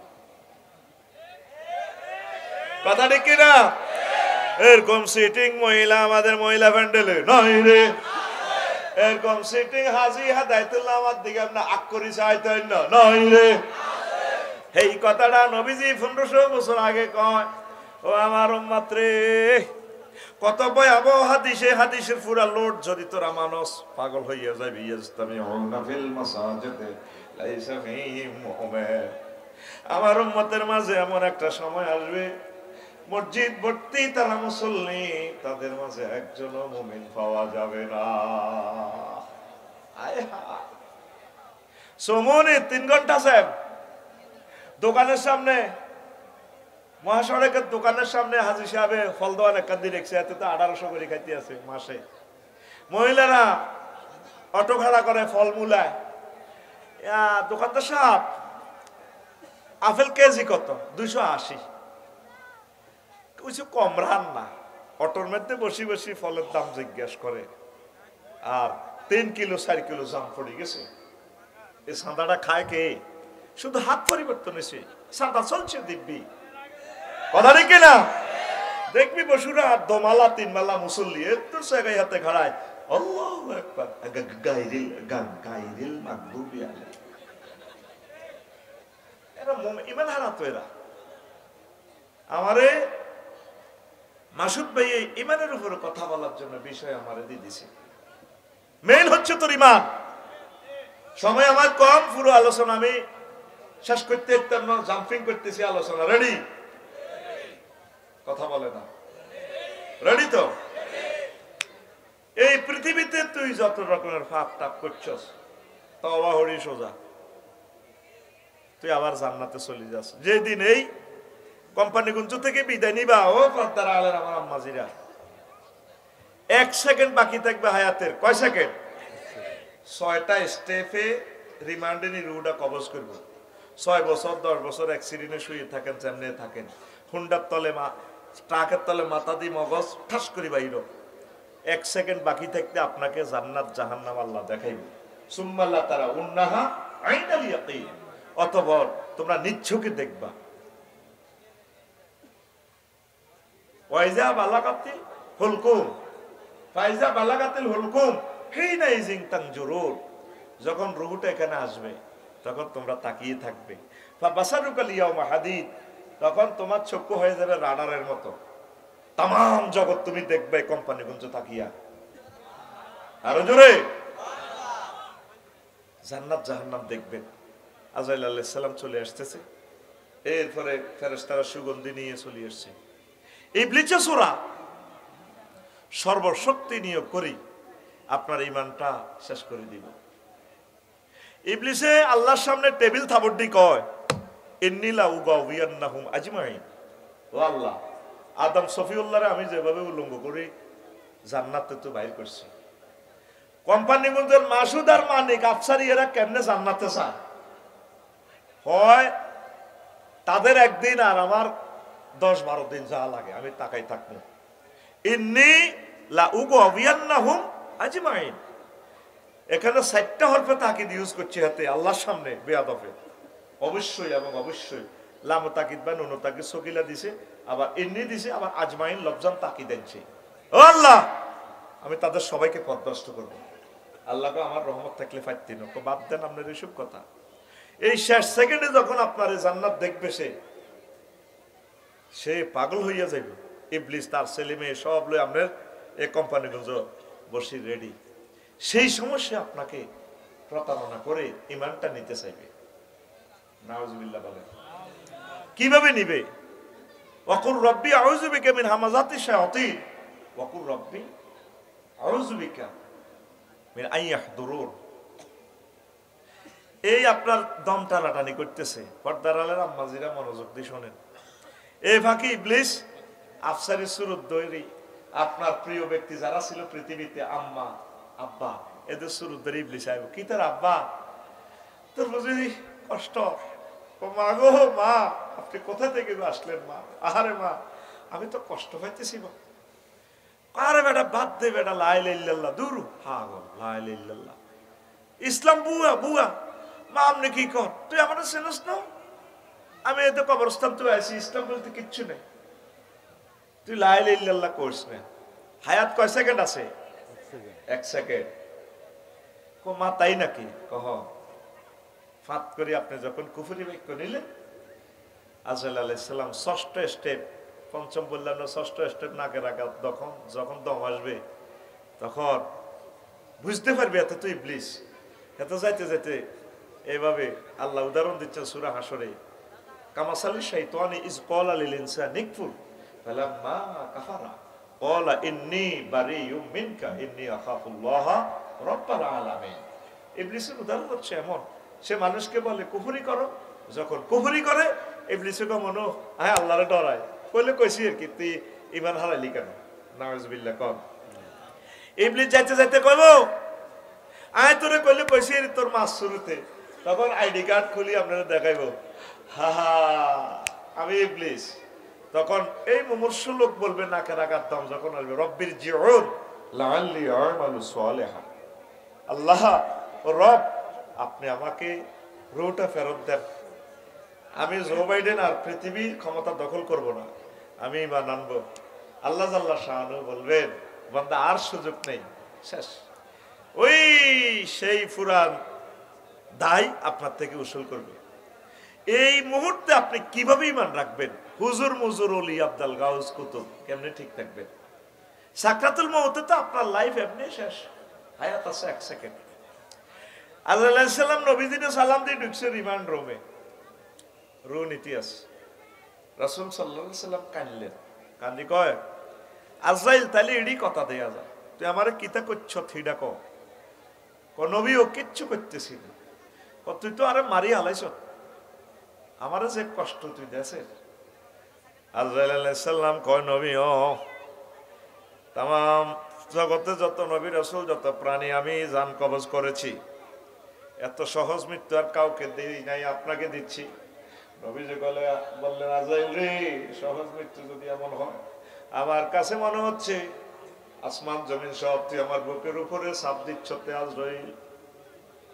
S1: কথা ঠিক কিনা এরকম সিটিং মহিলা আমাদের মহিলা প্যান্ডেলে নাই রে এরকম সিটিং হাজি হাদায়াতুল্লাহ আমার দিকে আপনি আক করি চাইতেন না নাই রে এই কথাটা নবীজি 1500 বছর আগে কয় ও আমার উম্মত রে কত ভয়াবহ হাদিসের পুরা লোড যদি তোরা মানুষ পাগল হইয়া যাবি ইয়াজতামিউনা ফিল মাসাজিদে লাইসা ফীহিম মুমিন আমার উম্মতের মাঝে এমন একটা সময় আসবে মসজিদ ভর্তি তারা মুসল্লি তাদের মাঝে একজনও মুমিন পাওয়া যাবে না আয় হায় সমনে 3 ঘন্টা সাহেব দোকানের সামনে মহাসড়কের দোকানের সামনে হাজি সাহেবে ফল দোয়ান একান্দি রেখেছে এতে তো 1800 করে খাইতে আছে মাসে মহিলারা অটো ভাড়া করে ফল মূলায় দোকানদার সাহেব আপেল কেজি কত 280 কিছু কম রান না অটোর মধ্যে বসে বসে ফলের দাম জিজ্ঞাসা করে আর 3 কিলো 4 কিলো জাম পড়ে গেছে এই সাদাটা খায় কে শুধু হাত পরিবর্তন হয়েছে সাদা চলছে দিব্যি কথা ঠিক না দেখবি বসুরা দোমালা 3 মালা মুসল্লি এত জায়গায় হাতে খাড়ায় আল্লাহু আকবার গায়রিল মাগদুবি আলাইহিম এরা ঈমান হারা তো এরা আমারে মাসুদ ভাই ঈমানের উপর কথা বলার জন্য বিষয় আমারে দিয়ে দিয়েছে মেইন হচ্ছে তোর ঈমান সময় আমার কম, পুরো আলোচনা আমি শেষ করতে জাম্পিং করতেছি। আলোচনা রেডি? কথা বলে না, রেডি তো? এই পৃথিবীতে তুই যত রকমের ফাপ টাপ করছস, তওবা হরি সোজা, তুই আবার জান্নাতে চলে যাস। যেদিন এই কোম্পানিগঞ্জ থেকে বিদায় নিবা, ও পর্দার আলের আমার আম্মাজিরা, 1 সেকেন্ড বাকি থাকবে হায়াতের। কয় সেকেন্ড? 6টা স্টেপে রিমান্ডে নি রুটা কবজ করব। 6 বছর 10 বছর অ্যাক্সিডেন্টে শুয়ে থাকেন, যেমনে থাকেন, হুন্ডার তলে ট্রাকের তলে মাথা দিয়ে মগজ ঠাস করি বাইর। 1 সেকেন্ড বাকি থাকতে আপনাকে জান্নাত জাহান্নাম আল্লাহ দেখাইবে। সুম্মাল্লাহ তারা উন্নাহা আইনাল ইয়াকিন, অতঃপর তোমরা নিচ্ছকে দেখবা। ওয়াইজা বালাগাতিল হুলকুম, ফাইজা বালাগাতিল হুলকুম হিনা ইজিং তানজুরুন, যখন রূহটা এখানে আসবে তখন তোমরা তাকিয়ে থাকবে। ফাবাসারুকাল ইয়াউমা হাদিদ, তখন তোমার চক্ষু হয়ে যাবে রাডারের মতো, তাম জগৎ তুমি দেখবে কোম্পানিগঞ্জ তাকিয়া। আরো জোরে জান্নাত জাহান্নাম দেখবেন। আজরাইল আলাইহিস সালাম চলে আসতেছে, এরপরে ফেরেশতারা সুগন্ধি নিয়ে চলে আসছে। ইবলিস সূরা সর্বশক্তি নিয়োগ করি আপনার ঈমানটা শেষ করে দিব। ইবলিসে আল্লাহর সামনে টেবিল থাবড়ি কয়, ইন্নী লা উগাউইয়ান্নাহুম আজমাইন, ও আল্লাহ, আদম সফিউল্লাহরে আমি যেভাবে উল্লঙ্ঘ করি জান্নাতে তো বাইর করছি, কোম্পানিগঞ্জের মাসুদ আর মানিক আফসারি এরা কেমনে জান্নাতে চায়? হয় তাদের একদিন আর আমার 10-12 দিন যা লাগে আমি তাকাই থাকবো। ইন্নী লা উগাউইয়ান্নাহুম আজমাইন, এখানে 4টা হরফে তাকিদ ইউজ করছে হাতে আল্লাহর সামনে বেয়াদফে। অবশ্যই এবং অবশ্যই লাম তাকিদ বা নুন তাকিদ সকিলা দিছে, আবার ইন্নী দিছে, আবার আজমাইন লফজান তাকিদ দিচ্ছে। ও আল্লাহ, আমি তাদের সবাইকে পথভ্রষ্ট করব। আল্লাহকে আমার রহমত থাকলে ফাইতেন, বাদ দেন আপনার এইসব কথা। এই শেষ সেকেন্ডে যখন আপনার জান্নাত দেখবে সে পাগল হইয়া যাইবে। ইবলিস তার ছেলে মেয়ে সব লই আপনার এই কোম্পানিগঞ্জ বসি রেডি। সেই সমস্যা আপনাকে প্রতারণা করে ইমানটা নিতে চাইবে। নাউজুবিল্লাহ বলেন। কিভাবে নিবে? ওয়াকুর রব্বি আউযু বিকা মিন হামাযাতি শায়াতিন, ওয়াকুর রব্বি আউযু বিকা মিন আইয়াহদুরুন। এই আপনার দম টানাটানি করতেছে, পর্দার আলের আম্মাজিরা মনোযোগ দিয়ে শোনেন। এই ফাঁকি ইবলিস আফসারি সুরত দৈরি আপনার প্রিয় ব্যক্তি যারা ছিল পৃথিবীতে, আম্মা আব্বা, এদের সুরত ধরে ইবলিস আইব। কি তার আব্বা, তোর বুঝি কষ্ট? ও মা গো, মা আপনি কোথা থেকে আসলেন মা? আহারে মা, আমি তো কষ্ট পাইতেছি মা। আরে বেটা বাদ দে বেটা, লা ইলাহা ইল্লাল্লাহ, দূর পাগল, লা ইলাহা ইল্লাল্লাহ ইসলাম। বুয়া বুয়া মা, আপনি কি কর? তুই আমার চেনস না? আমি এতে কবরস্থান তুই আছি, ইসলাম বলতে কিচ্ছু নেই। তুই লা ইলাহা ইল্লাল্লাহ করছ না। হায়াত কয় সেকেন্ড আছে? 1 সেকেন্ড। কো মা তাই নাকি? কহ ফাত করে আপনি যখন কুফরি বাক্য নিলেন, আজরাইল আলাইহিস সালাম 6ষ্ঠ স্টেপ, পঞ্চম বললাম না, 6ষ্ঠ স্টেপ নাকে রাখা, যখন দম আসবে তখন বুঝতে পারবি এত তো ইবলিস। এত যাইতে যাইতে এইভাবে আল্লাহ উদাহরণ দিচ্ছেন সূরা হাসরে, কামাসালি শাইতানি ইজ ক্বালা লিল ইনসানি কফুর ফালাম্মা কাফারা ক্বালা ইন্নী বারিয়ুম মিনকা ইন্নী আখাফুল্লাহ রাব্বাল আলামিন। ইবলিসের উদাহরণ হচ্ছে এমন, সে মানুষকে বলে কুফরি করো, যখন কুফরি করে ইবলিসে মনো হ্যাঁ আল্লাহরে ডরায়, কইলে কইছি আর কি তুই ঈমান হারাইলি কেন? নাউজুবিল্লাহ। কম ইবলিস যাইতে যাইতে কইব আয় তোরে কইলে কইছি তোর মাস শুরুতে, তখন আইডি কার্ড খুলি আপনারা দেখাইব, হা হা আমি ইবলিস। তখন এই মুমূর্ষু লোক বলবে নাকে রাখার দম যখন আসবে, রব্বির জিউন লাআল্লি আ'মালু সালিহান, আল্লাহ রব আপনি আমাকে রুহটা ফেরত দেন, আমি জো বাইডেন আর পৃথিবীর ক্ষমতা দখল করব না, আমি ঈমান আনবো। আল্লাহ জাল্লা শাআনহু বলবেন বান্দা আর সুযোগ নেই, শেষ। ওই সেই ফুরান দায় আপনার থেকে উসুল করবে। এই মুহূর্তে আপনি কিভাবে ঈমান রাখবেন? হুজুর মুজুর ওলি আব্দুল গাউস কুতুব কেমনে ঠিক থাকবেন? সাকরাতুল মউতে তো আপনার লাইফ এমনি শেষ, হায়াত আছে 1 সেকেন্ড। আজরাইল আলাইহিস সালাম নবীজিকে সালাম দিয়ে ঢুকছে রিমান্ড রুমে। রুন ইতিহাস। রাসূল সাল্লাল্লাহু আলাইহি সাল্লাম কাঁদলেন, কান্দি কয় আজরাইল তাহলে এডি কথা দেয়া যা, তুই আমারে কিতা করছ থিডা ক। নবী ও কিচ্ছু করতেছি না, তুই তো আরে মারি হালাইছ, আমারে যে কষ্ট তুই দেছে। আজরাইল আলাইহিস সালাম কয় নবী ও তাম জগতে যত নবী রাসূল যত প্রাণী আমি জান কবজ করেছি, এত সহজ মৃত্যু আর কাউকে দেই নাই, আপনাকে দিচ্ছি। নবীজি বললেন আজরাইল রে, সহজ মৃত্যু যদি এমন হয়, আমার কাছে মনে হচ্ছে আসমান জমিন সব তুই আমার বুকের উপরে চাপ দিচ্ছ আজরাইল।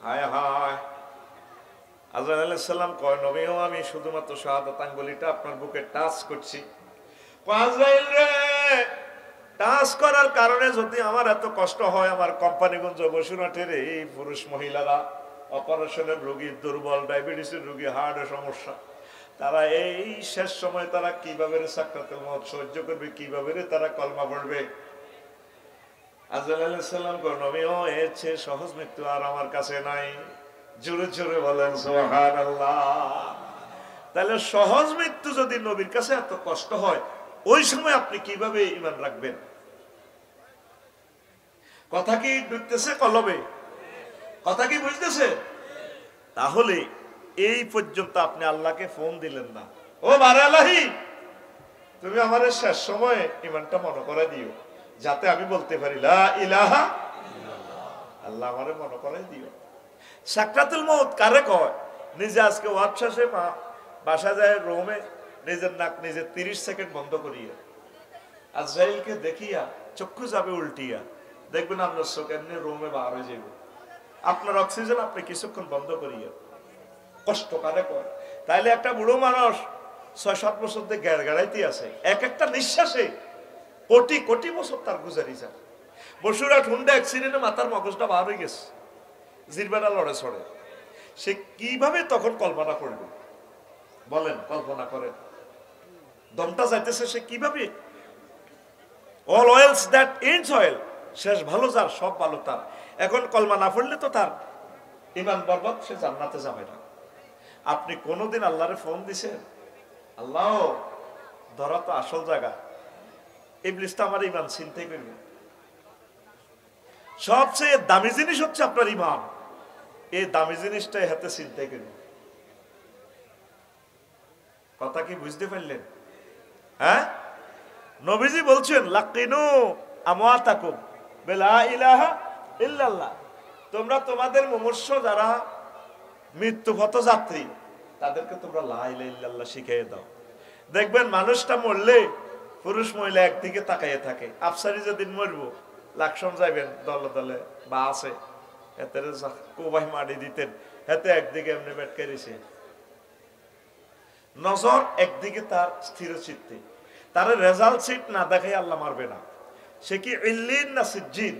S1: হায় হায়। আজরাইল আলাইহিস সালাম কয় নবীও আমি শুধুমাত্র শাহাদাত আঙ্গুলিটা আপনার বুকে টাচ করছি। আজরাইল রে, টাচ করার কারণে যদি আমার এত কষ্ট হয়, আমার কোম্পানিগঞ্জ বসুরহাটের এই পুরুষ মহিলারা, অপারেশনের রোগী, দুর্বল, ডায়াবেটিসের রোগী, হার্টের সমস্যা, তারা এই শেষ সময় তারা কিভাবে সাকরাতুল মউত সহ্য করবে, কিভাবে তারা কলমা পড়বে। আজরাইল আলাইহিস সালাম কয় নবীও এর চেয়ে সহজ মৃত্যু আর আমার কাছে নাই। জোরে জোরে বলেন সুবহানাল্লাহ। তাহলে সহজ মৃত্যু যদি নবীর কাছে এত কষ্ট হয়, ওই সময় আপনি কিভাবে ঈমান রাখবেন? কথা কি ঢুকতেছে কলবে? কথা কি বুঝতেছে? তাহলে এই পর্যন্ত আপনি আল্লাহকে ফোন দিলেন না, ও বারে আলাহি তুমি আমার শেষ সময়ে ঈমানটা মনে করে দিও, যাতে আমি বলতে পারি লা ইলাহা ইল্লাল্লাহ। আল্লাহ আমারে মনে করে দিও। সাকরাতুল মউত কারে কয়? নিজে আজকে ওয়াজ শেষে বাসা যায় রুমে, নিজের নাক নিজে 30 সেকেন্ড বন্ধ করিয়া আজরাইলকে দেখিয়া চক্ষু যাবে উল্টিয়া, দেখবেন আপনার চোখ এমনি রুমে বার হয়ে যাবে। আপনার অক্সিজেন আপনি কিছুক্ষণ বন্ধ করিয়া। কষ্ট কারে কয়? তাইলে একটা বুড়ো মানুষ 6-7 বছর ধরে গেড়গাড়াইতে আছে, এক একটা নিঃশ্বাসে কোটি কোটি বছর তার গুজারি যায়। বসুরহাট হুন্ডা অ্যাক্সিডেন্টে মাথার মগজটা বার হয়ে গেছে, জিরবাটা লড়ে ছড়ে। সে কিভাবে তখন কল্পনা করবে বলেন? কল্পনা করেন, দমটা যাইতেছে সে কিভাবে। All oils that ends oil, শেষ ভালো যার সব ভালো তার। এখন কলমা না পড়লে তো তার ঈমান বরবাদ, সে জান্নাতে যাবে না। আপনি কোনোদিন আল্লাহরে ফোন দিছেন, আল্লাহ ধরা তো আসল জায়গা, ইবলিসটা আমার ঈমান ছিনতাই করবে। সবচেয়ে দামি জিনিস হচ্ছে আপনার ঈমান, এই দামি জিনিসটাই হাতে ছিনতাই করবে। কথা কি বুঝতে পারলেন? হ্যাঁ, নবীজি বলছেন লাকিনু আমওয়াতাকুম বিলা ইলাহা ইল্লাল্লাহ, তোমরা তোমাদের মুমূর্ষ যারা মৃত্যুপথ যাত্রী, তাদেরকে তোমরা লা ইলাহা ইল্লাল্লাহ শিখিয়ে দাও। দেখবেন মানুষটা মরলে পুরুষ মহিলা একদিকে তাকাইয়ে থাকে। আফসারি যেদিন মরবো লাকসম যাইবেন দলে দলে বা আছে, এতে কোবাই মারি দিতেন, এতে একদিকে এমনি বেটকে দিছে, নজর একদিকে তার স্থির চিত্তে। তার রেজাল্ট সিট না দেখাই আল্লাহ মারবে না। সে কি ইল্লিন না সিজ্জিন,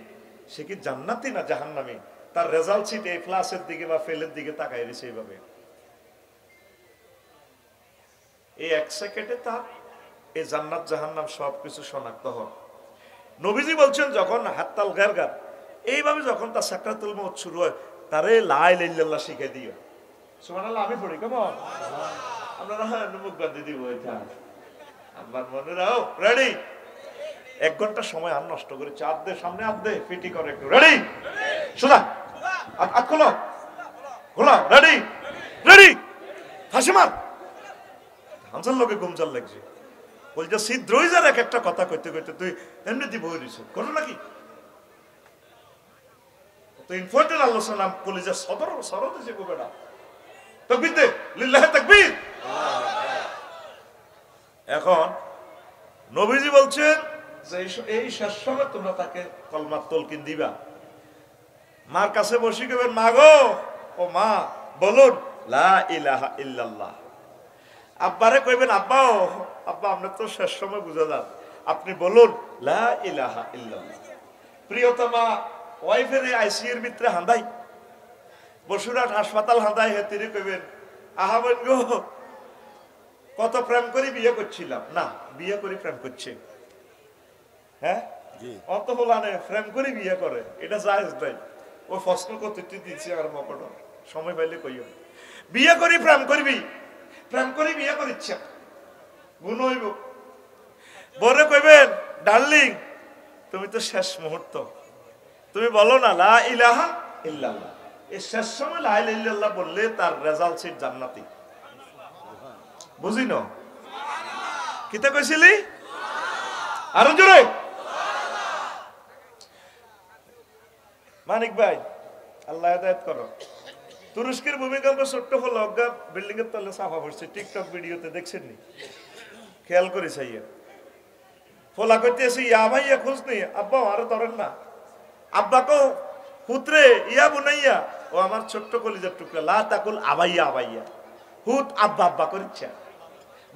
S1: সে কি জান্নাতি না জাহান্নামী, তার রেজাল্ট সিট এই প্লাসের দিকে বা ফেলের দিকে তাকাই দিছে। এইভাবে এই 1 সেকেন্ডে তার এই জান্নাত জাহান্নাম সবকিছু শনাক্ত হয়। নবীজি বলছেন যখন হাত্তাল গারগার এইভাবে যখন তার সাকরাতুল মউত শুরু হয়, তারে লা ইলাহা ইল্লাল্লাহ শিখিয়ে দিও। সুবহানাল্লাহ। আমি পড়ি কেমন? আপনারা মুখ বান্ধি দিব। এটা আমার মনে রাও, রেডি? 1 ঘন্টা সময় আর নষ্ট করে চাঁদ দে, সামনে হাত দে, পিটি করে একটু। রেডি? সোজা হাত খোলো, খোলো। রেডি? রেডি? ফাঁসি মার। হামজার লোকে গুমজাল লাগছে, বলছে ছিদ্রই যার এক একটা কথা কইতে কইতে তুই এমনি দিব হইছো করো নাকি? তো ইম্পর্টেন্ট আল্লাহ সালাম কলিজা সদর সরদ এসে কবে না তাকবীর দে, লিল্লাহি তাকবীর। এখন নবীজি বলছেন যে এই শেষ সময় তোমরা তাকে কলমার তলকিন দিবা। মার কাছে বসে কইবেন, মা গো, ও মা বলুন লা ইলাহা ইল্লাল্লাহ। আব্বারে কইবেন, আব্বা ও আব্বা আমরা তো শেষ সময় বুঝা যান, আপনি বলুন লা ইলাহা ইল্লাল্লাহ। প্রিয়তমা ওয়াইফের আইসিইউর ভিতরে হাঁদাই, বসুরহাট হাসপাতাল হাঁদাই, হেতিরে কইবেন, আহা বোন গো, কত প্রেম করে বিয়ে করছিলাম, না বিয়ে করে প্রেম করছে। হ্যাঁ, অত হলানে প্রেম করে বিয়ে করে, এটা জায়েজ নাই। ও প্রশ্ন করতে দিচ্ছে আর মকট সময় পাইলে কইও বিয়ে করি প্রেম করবি প্রেম করি বিয়ে করিচ্ছে গুণ হইব বরে কইবেন ডার্লিং তুমি তো শেষ মুহূর্ত তুমি বলো না লা ইলাহা ইল্লাল্লাহ এই শেষ সময় লা ইলাহা ইল্লাল্লাহ বললে তার রেজাল্ট সিট জান্নাতি বুঝি না কিতা কইছিলি আরো জোরে মানিক ভাই আল্লাহ হেদায়েত করো তুরস্কের ভূমিকম্প ছোট্ট হলো অজ্ঞা বিল্ডিং এর তলে সাফা পড়ছে টিকটক ভিডিওতে দেখছেন নি খেয়াল করে চাইয়া ফোলা করতেছি ইয়া ভাইয়া খোঁজ নেই আব্বা আরো ধরেন না আব্বাকেও হুতরে ইয়া বুনাইয়া ও আমার ছোট্ট কলিজার টুকরা লা তাকুল আবাইয়া আবাইয়া হুত আব্বা আব্বা করিচ্ছা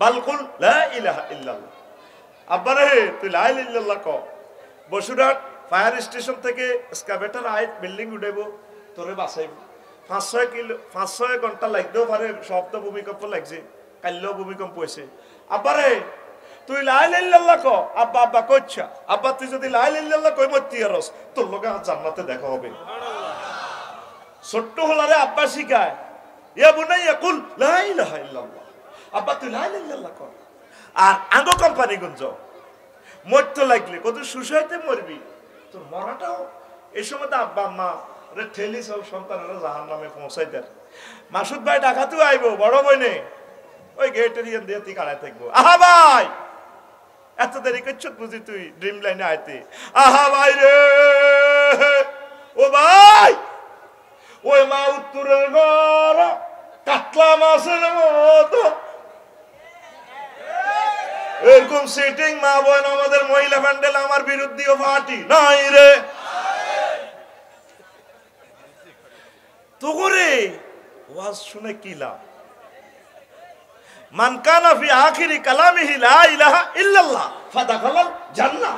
S1: বালকুল লা ইলাহা ইল্লাল্লাহ আব্বা রে তুই লা ইলাহা ইল্লাল্লাহ ক বসুরহাট ফায়ার স্টেশন থেকে এক্সকাভেটর আই বিল্ডিং উঠাইবো তোরে বাঁচাইব 500 ঘন্টা লাগতেও পারে শব্দ ভূমিকম্প লাগছে কাল্যও ভূমিকম্প হয়েছে আব্বা রে তুই লা ইলাহা ইল্লাল্লাহ ক আব্বা আব্বা কইছা আব্বা তুই যদি লা ইলাহা ইল্লাল্লাহ কই মতি আরস তোর লগে জান্নাতে দেখা হবে ছোট্ট হলারে আব্বা শিখায় ইয়া বুনাইয়া কুল লা ইলাহা ইল্লাল্লাহ আব্বা তুই লা ইলাহা ইল্লাল্লাহ কর আর আঙ্গো কোম্পানি গুঞ্জ মরতে লাগলে কত সুসাইতে মরবি তোর মরাটাও এই সময় তো আব্বা আম্মা রে ঠেলি সব সন্তানেরা জাহান্নামে পৌঁছাই দেয় মাসুদ ভাই ডাকাতেও আইবো বড় বইনে ওই গেটের ইয়ান দিয়ে তুই কাড়াই থাকবো আহা ভাই এত দেরি করছ বুঝি তুই ড্রিম লাইনে আইতে আহা ভাই রে ও ভাই ওই মা উত্তরের ঘর কাতলা মাছের মতো এরকম সিটিং মা বোন আমাদের মহিলা প্যান্ডেল আমার বিরুদ্ধেও পার্টি নাই রে তো করে ওয়াজ শুনে কি লাভ মান কানা ফি আখিরি কালামিহি লা ইলাহা ইল্লাল্লাহ ফাদাখালাল জান্নাহ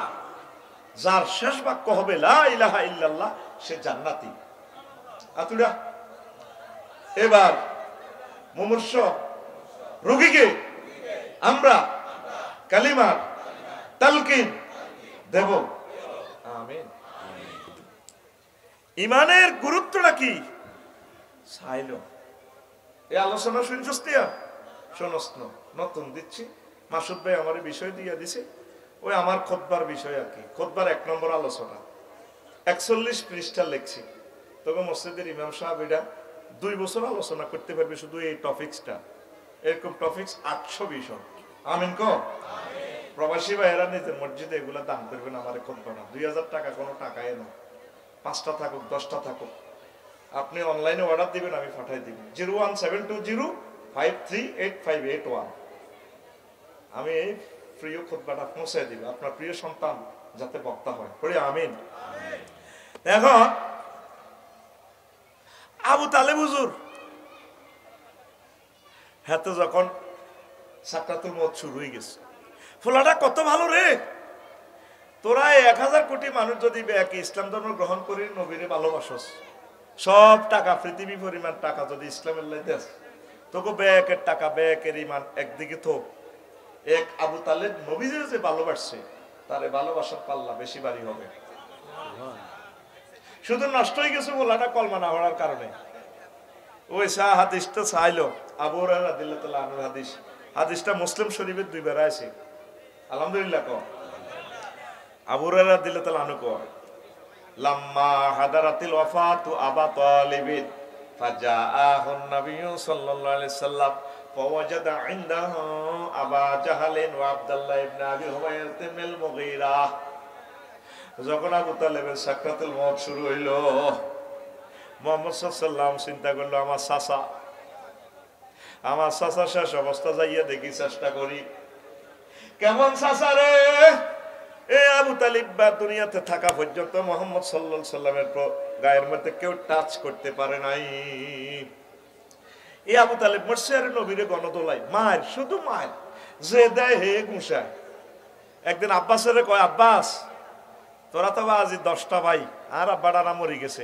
S1: যার শেষ বাক্য হবে লা ইলাহা ইল্লাল্লাহ সে জান্নাতি আতুড়া এবার মুমূর্ষ রোগীকে আমরা কালিমার তালকিন দেব আমিন ইমানের গুরুত্বটা কি চাইলো এই আলোচনা শুনছস তিয়া শোনস নতুন দিচ্ছি মাসুদ ভাই আমার বিষয় দিয়ে দিছে ওই আমার খুতবার বিষয় আর কি খুতবার 1 নম্বর আলোচনা 41 পৃষ্ঠা লিখছি তবে মসজিদের ইমাম সাহেব এটা 2 বছর আলোচনা করতে পারবে শুধু এই টপিকসটা এরকম টপিকস 800 বিষয় আমিন কো আমিন প্রবাসী ভাইরা নিজের মসজিদে এগুলা দান করবেন আমারে খুতবা না 2000 টাকা কোনো টাকাই না 5টা থাকুক 10টা থাকুক আপনি অনলাইনে অর্ডার দিবেন আমি পাঠাই দিব 01720538581 আমি এই প্রিয় খুতবাটা পৌঁছে দিব আপনার প্রিয় সন্তান যাতে বক্তা হয় পড়ে আমিন এখন আবু তালেব হুজুর হাতে যখন সাকরাতুল মউত শুরু হয়ে গেছে ফলাটা কত ভালো রে তোরা 1000 কোটি মানুষ যদি একই ইসলাম ধর্ম গ্রহণ করি নবীরে ভালোবাসস সব টাকা পৃথিবী পরিমাণ টাকা যদি ইসলামের লাই দেস তোকে ব্যাকের টাকা ব্যাকের ইমান একদিকে থোক এক আবু তালেব নবীরে যে ভালোবাসছে তারে ভালোবাসার পাল্লা বেশি ভারী হবে শুধু নষ্ট হয়ে গেছে বলাটা কলমা না হওয়ার কারণে ওই হাদিসটা চাইলো আবু হুরায়রা রাদিয়াল্লাহু তাআলা আনহুর হাদিস হাদিসটা মুসলিম শরীফের 2 বার আছে আলহামদুলিল্লাহ কো আবু হুরায়রা রাদিয়াল্লাহু তাআলা আনহু কয় লাম্মা হাদারাতিল ওয়াফাতু আবা তালিবিন ফাজাআহুন নাবিয়্যু সাল্লাল্লাহু আলাইহি সাল্লাম ফাওয়াজাদা ইনদাহু আবা জাহালিন ওয়া আব্দুল্লাহ ইবনে আবি হুমায়রা মিল মুগীরা যখন আবু তালেবের সাকরাতুল মউত শুরু হইল মুহাম্মদ সাল্লাল্লাহু আলাইহি সাল্লাম চিন্তা করলো আমার চাচা শেষ অবস্থা যাইয়া দেখি চেষ্টা করি কেমন চাচা রে এই আবু তালিব বা দুনিয়াতে থাকা পর্যন্ত মুহাম্মদ সাল্লাল্লাহু আলাইহি সাল্লামের গায়ের মধ্যে কেউ টাচ করতে পারে নাই এই আবু তালিব মরছে আর নবীরে গণদোলাই মার শুধু মার যে দেয় হে গুঁসায় একদিন আব্বাসের কয় আব্বাস তোরা তো আজি 10টা ভাই আর আব্বাডারা মরে গেছে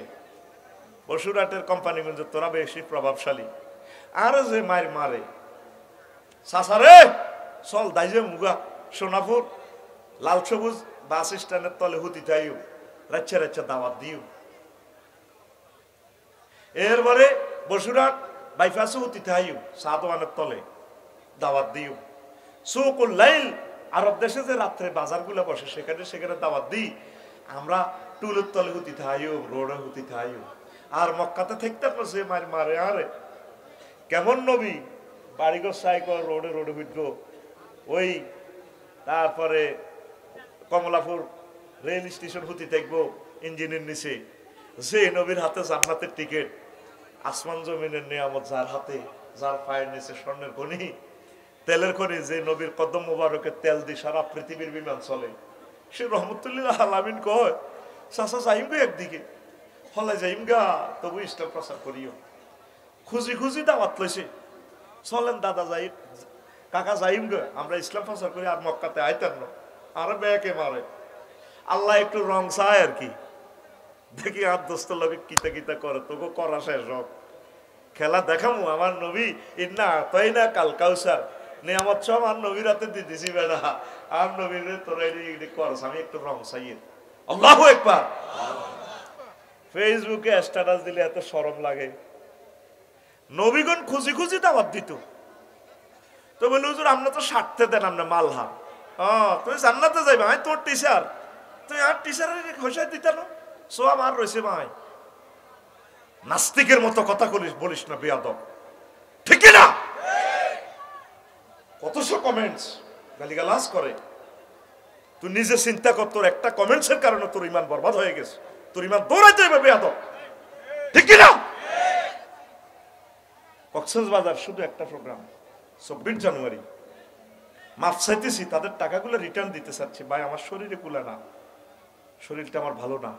S1: বসুরহাটের কোম্পানিগঞ্জ তোরা বেশি প্রভাবশালী আর যে মারে চাচা রে চল দাইজে মুগা সোনাপুর লাল সবুজ বাস স্ট্যান্ডের তলে হুতি যাইও রাচ্ছা দাওয়াত দিও এরপরে বসুরাট বাইপাসে উঠিতে হাইও সাদওয়ানের তলে দাওয়াত দিও সুকুল লাইল আরব দেশে যে রাত্রে বাজারগুলো বসে সেখানে সেখানে দাওয়াত দিই আমরা টুলের তলে উঠিতে হাইও রোডে উঠিতে হাইও আর মক্কাতে থাকতে পারছে মারে আরে কেমন নবী বাড়িঘর সাইকেল রোডে রোডে উঠবো ওই তারপরে কমলাপুর রেল স্টেশন হতে থাকবো ইঞ্জিনের নিচে যে নবীর হাতে জান্নাতের টিকিট আসমান জমিনের নিয়ামত যার হাতে যার পায়ের নিচে স্বর্ণের খনি তেলের খনি যে নবীর কদম মোবারকের তেল দিয়ে সারা পৃথিবীর বিমান চলে সে রহমতুল্লাহ আলামিন কয় চাচা যাইম গো একদিকে হলে যাইম গা তবু ইসলাম প্রচার করিও খুঁজি খুঁজি দাওয়াত লইছে চলেন দাদা যাই কাকা যাইম গো আমরা ইসলাম প্রচার করি আর মক্কাতে আইতেন না আর ব্যাকে মারে আল্লাহ একটু রং চায় আর কি দেখি আর দোস্ত লোকে কিতা কিতা করে তোকে করা শেষ হোক খেলা দেখামু আমার নবী ইন্না তাই না কাল কাউসার নিয়ামত সব আর নবীর হাতে দিয়ে দিছি বেড়া আর নবীর তোরা করস আমি একটু রং চাই আল্লাহু আকবার ফেসবুকে স্ট্যাটাস দিলে এত শরম লাগে নবীগণ খুঁজি খুঁজি দাওয়াত দিত তো বলে হুজুর আমরা তো স্বার্থে দেন আমরা মালহা তুমি জান্নাতে যাইবা আমি তোর টিচার তুই আর টিচারের ঘষাই দিতে না সব আর রয়েছে ভাই নাস্তিকের মতো কথা বলিস না বেয়াদব ঠিক না কতশো কমেন্টস গালিগালাজ করে তুই নিজে চিন্তা কর তোর একটা কমেন্টসের কারণে তোর ইমান বরবাদ হয়ে গেছে তোর ইমান দৌড়াইতে হবে বেয়াদব ঠিক না কক্সবাজার শুধু একটা প্রোগ্রাম 24 জানুয়ারি মাফ চাইতেছি তাদের টাকাগুলো রিটার্ন দিতে চাচ্ছি ভাই আমার শরীরে কুলা না শরীরটা আমার ভালো না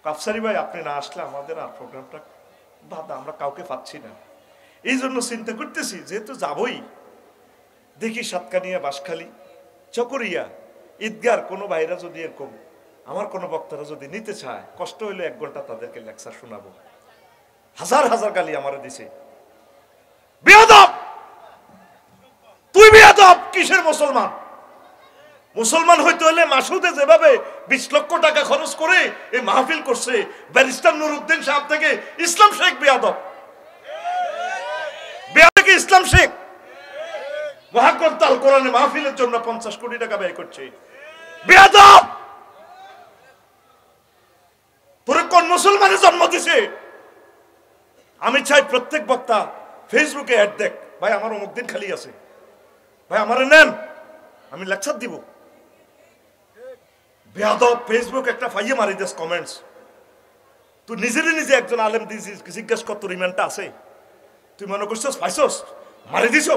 S1: কাফসারি ভাই আপনি না আসলে আমাদের আর প্রোগ্রামটা বাধা আমরা কাউকে পাচ্ছি না এই জন্য চিন্তা করতেছি যেহেতু যাবই দেখি সাতকানিয়া বাঁশখালী চকরিয়া ঈদগার কোনো ভাইরা যদি এরকম আমার কোনো বক্তারা যদি নিতে চায় কষ্ট হইলে 1 ঘন্টা তাদেরকে লেকচার শোনাবো হাজার হাজার গালি আমারে দিছে বেয়াদব তুই বেয়াদব কিসের মুসলমান মুসলমান হইতে হলে মাসুদে যেভাবে 20 লক্ষ টাকা খরচ করে এই মাহফিল করছে ব্যারিস্টার নুরউদ্দিন সাহেব থেকে ইসলাম শেখ বেয়াদব বেয়াদব কি ইসলাম শেখ মহাকর্তাল কোরআনে মাহফিলের জন্য 50 কোটি টাকা ব্যয় করছে বেয়াদব তোরে কোন মুসলমানের জন্ম দিছে আমি চাই প্রত্যেক বক্তা ফেসবুকে অ্যাড দেখ ভাই আমার অমুক দিন খালি আছে ভাই আমারে নেন আমি লেকচার দিব বেয়াদব ফেসবুক একটা ফাইয়ে মারি দিস কমেন্টস তুই নিজে একজন আলেম দিছিস জিজ্ঞেস কর তোর ইমানটা আছে তুই মনে করছিস পাইছস মারি দিছ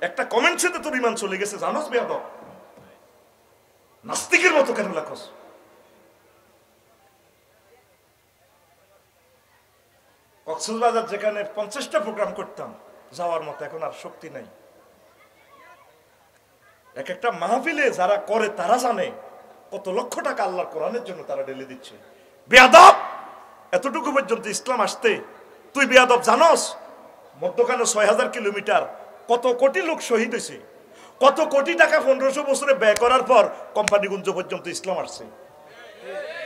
S1: একটা কমেন্ট সাথে তোর ইমান চলে গেছে জানোস বেয়াদব নাস্তিকের মতো কেন লেখস কক্সবাজার যেখানে 50টা প্রোগ্রাম করতাম যাওয়ার মতো এখন আর শক্তি নাই এক একটা মাহফিলে যারা করে তারা জানে কত লক্ষ টাকা আল্লাহর কোরআনের জন্য তারা ঢেলে দিচ্ছে বেয়াদব এতটুকু পর্যন্ত ইসলাম আসতে তুই বেয়াদব জানোস মধ্যখানে 6000 কিলোমিটার কত কোটি লোক শহীদ হয়েছে কত কোটি টাকা 1500 বছরে ব্যয় করার পর কোম্পানিগঞ্জ পর্যন্ত ইসলাম আসছে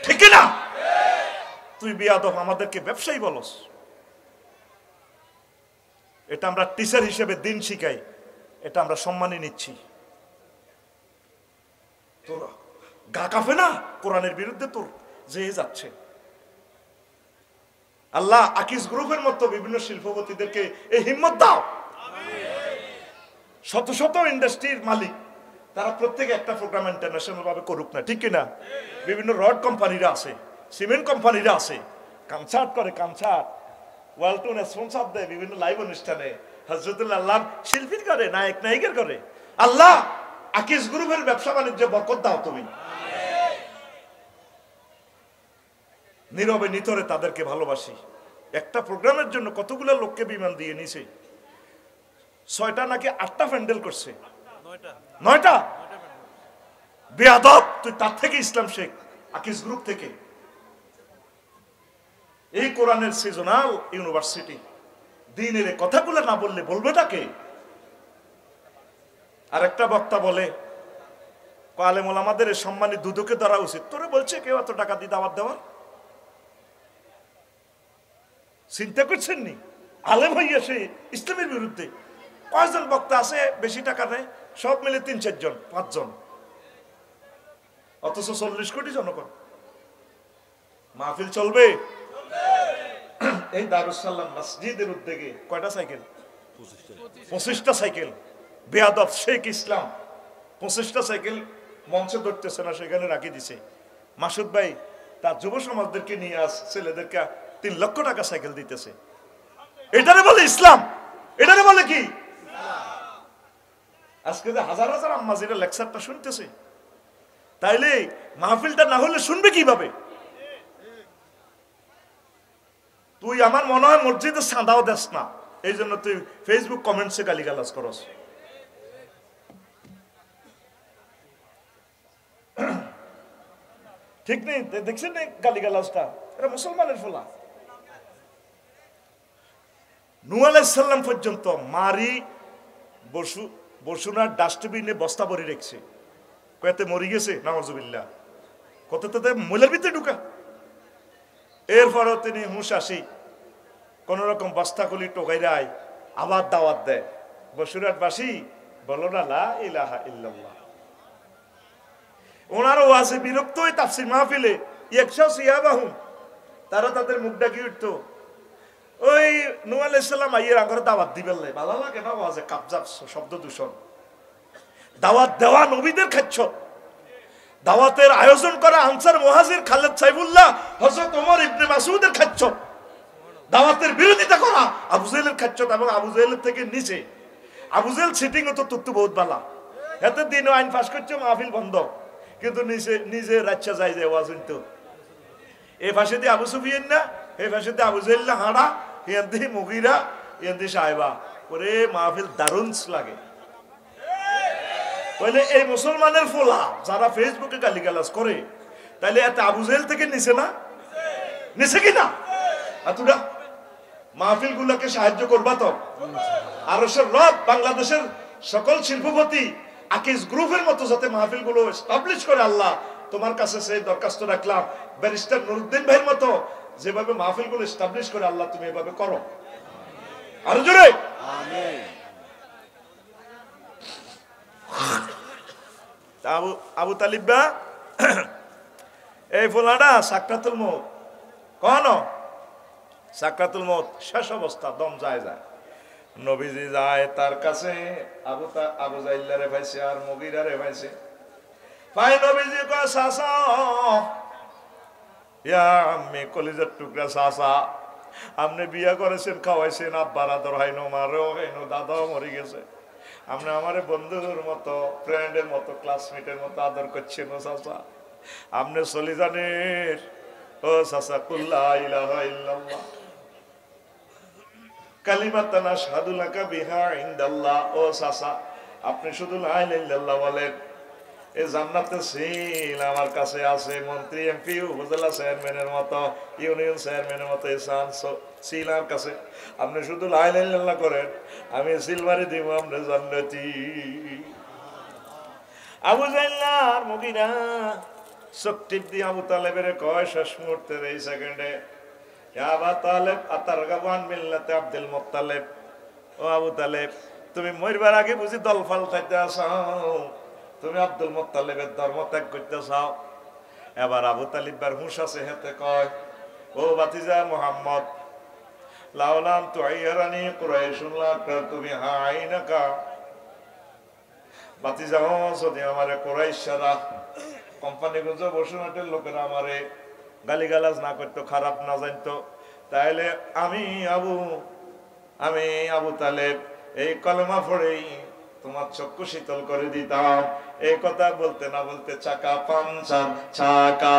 S1: ঠিক না তুই বেয়াদব আমাদেরকে ব্যবসায়ী বলস এটা আমরা টিচার হিসেবে দিন শিখাই এটা আমরা সম্মানই নিচ্ছি তোর গা কাঁপে না কোরআনের বিরুদ্ধে তোর যে যাচ্ছে আল্লাহ আকিস গ্রুপের মতো বিভিন্ন শিল্পপতিদেরকে এই হিম্মত দাও শত শত ইন্ডাস্ট্রির মালিক তারা প্রত্যেকে একটা প্রোগ্রাম ইন্টারন্যাশনাল ভাবে করুক না ঠিক কিনা বিভিন্ন রড কোম্পানিরা আছে সিমেন্ট কোম্পানিরা আছে কনসার্ট করে কনসার্ট ওয়ালটন স্পন্সর দেয় বিভিন্ন লাইভ অনুষ্ঠানে হযরতুল্লাহ আল্লাহ শিল্পীর করে নায়ক নায়িকার করে আল্লাহ আকিস গ্রুপের ব্যবসা বাণিজ্য বরকত দাও তুমি নীরবে নিতরে তাদেরকে ভালোবাসি একটা প্রোগ্রামের জন্য কতগুলো লোককে বিমান দিয়ে নিছে 6টা নাকি 8টা প্যান্ডেল করছে 9টা বেয়াদব তুই তার থেকে ইসলাম শেখ আকিস গ্রুপ থেকে এই কোরআনের সিজনাল ইউনিভার্সিটি দ্বীনের কথাগুলো না বললে বলবেটাকে আর একটা বক্তা বলে আলেম ওলামাদের সম্মানী দুদকে ধরা উচিত তোরে বলছে কেউ এত টাকা দিয়ে দাওয়াত দেওয়ার চিন্তা করছেন নি? আলেম হইয়া সে ইসলামের বিরুদ্ধে। কয়জন বক্তা আছে বেশি টাকা নেয়? সব মিলে 3-4 জন 5 জন, অথচ 40 কোটি জনগণ। মাহফিল চলবে? এই দারুস সালাম মসজিদের উদ্যোগে কয়টা সাইকেল? 25টা সাইকেল। বেয়াদব শেখ ইসলাম 25টা সাইকেল মঞ্চে ধরতেছে না, সেখানে রাখি দিছে। মাসুদ ভাই তার যুব সমাজদেরকে নিয়ে ছেলেদেরকে 3 লক্ষ টাকা সাইকেল দিতেছে। এটারে বলে ইসলাম? এটারে বলে কি? আজকে যে হাজার হাজার আম্মাজিরা লেকচারটা শুনতেছে, তাইলে মাহফিলটা না হলে শুনবে কিভাবে? তুই আমার মনে হয় মসজিদে চাঁদাও দেস না, এই জন্য তুই ফেসবুক কমেন্টসে গালিগালাজ করস। ঠিক নেই? দেখছেন না গালিগালাজটা? এটা মুসলমানের ফলা। নূহ আলাইহিস সালাম পর্যন্ত মারি বসুনার ডাস্টবিনে বস্তা ভরে রেখেছে, কয়েতে মরি গেছে নাউজুবিল্লাহ, কত তাতে মূলের ভিতরে ঢুকা। এরপরও তিনি হুঁশ আসি কোন রকম বস্তা খুলি টোকাইরায় আবার দাওয়াত দেয়, বসুরাটবাসী বলো না লা ইলাহা ইল্লাল্লাহ। ওনারও ওয়াজে বিরক্ত হয়ে তাফসীর মাহফিলে ইয়াকশা সিয়াবাহুম, তারা তাদের মুখ ডাকি উঠতো। ওই নূহ আলাইহিস সালাম আইয়ের আগরে দাওয়াত দিবেন না, ভালো লাগে না ওয়াজে কাবজাব শব্দ দূষণ। দাওয়াত দেওয়া নবীদের খাচ্ছ, দাওয়াতের আয়োজন করা আনসার মুহাজির খালেদ সাইফুল্লাহ হযরত ওমর ইবনে মাসউদের খাচ্ছ, দাওয়াতের বিরোধিতা করা আবু জাহেলের খাচ্ছ। এবং আবু জাহেলের থেকে নিচে আবু জাহেল সিটিং তো তুত্তু বহুত বালা, এত দিন আইন পাস করছে, মাহফিল বন্ধ, কিন্তু নিজে রাচ্চা যায় যে ওয়াজ হইতো। এই পাশে দিয়ে আবু সুফিয়ান না, এই পাশে দিয়ে আবু জাহেল না, হাঁড়া ইয়ান্দি মুগিরা ইয়ান্দি সাহেবা করে মাহফিল দারুণ লাগে। তাহলে এই মুসলমানের ফোলা যারা ফেসবুকে গালিগালাজ করে, তাহলে এত আবু জাহেল থেকে নিছে না? নিছে কিনা? এতটা মাহফিল গুলোকে সাহায্য করবা তো। আরশের রব বাংলাদেশের সকল শিল্পপতি আকিজ গ্রুপের মতো যাতে মাহফিল গুলো এস্টাবলিশ করে, আল্লাহ তোমার কাছে সেই দরখাস্ত রাখলাম। ব্যারিস্টার নুরুদ্দিন ভাইয়ের মতো যেভাবে মাহফিল গুলো এস্টাবলিশ করে, আল্লাহ তুমি এভাবে করো। আরো জোরে আমিন। আবু তালিবা এই ফোলাটা সাকরাতুল মউত, কোন সাকরাতুল মউত শেষ অবস্থা, দম যায় যায়, নবীজি যায় তার কাছে, আবু জাইল্লারে পাইছে আর মুগিরারে পাইছে। ভাই নবীজি কয় চাচা, ইয়া আম্মি কলিজার টুকরা চাচা, আপনি বিয়া করেছেন, খাওয়াইছেন, আব্বার আদর হাইনো, মারও হাইনো, দাদাও মরে গেছে, আপনি আমার বন্ধুর মতো, ফ্রেন্ডের মতো, ক্লাসমেটের মতো আদর করছেন। ও চাচা আপনি চলে জানেন, ও চাচা কুল্লা ইলাহা ইল্লাল্লাহ কালিমাতান আশহাদু লাকা বিহা ইনদাল্লাহ। ও চাচা আপনি শুধু লা ইলাহা ইল্লাল্লাহ বলেন, এই জান্নাতে সিল আমার কাছে আছে, মন্ত্রী এমপি উপজেলা চেয়ারম্যানের মতো, ইউনিয়ন চেয়ারম্যানের মতো সিল আমার কাছে, আপনি শুধু লা ইলাহা ইল্লাল্লাহ করেন, আমি সিল মারি দিব আপনি জান্নাতি। আবু জাহেল আর মুগিরা চোখ টিপ দিয়ে আবু তালেবের কয় শেষ মুহূর্তের এই সেকেন্ডে, আবু তালেব আতারগাবু আন মিল্লাতে আব্দুল মুত্তালিব। ও আবু তালেব তুমি মরবার আগে বুঝি দল পাল্টাইতে চাও, তুমি আব্দুল মুত্তালিবের ধর্ম ত্যাগ করতে চাও। এবার আবু তালিবার হুঁশ আছে, হেতে কয়, ও ভাতিজা মুহাম্মদ, লাউলাম তুআইরানি কুরাইশুন লাকাতুবি হাইনাকা, ভাতিজা যদি আমারে কুরাইশরা কোম্পানিগঞ্জ বসুনাটের লোকেরা আমারে গালিগালাজ না করতো, খারাপ না জানতো, তাহলে আমি আবু তালেব এই কলমা পড়েই তোমার চক্ষু শীতল করে দিতাম। এই কথা বলতে না বলতে চাকা পাঞ্চার, চাকা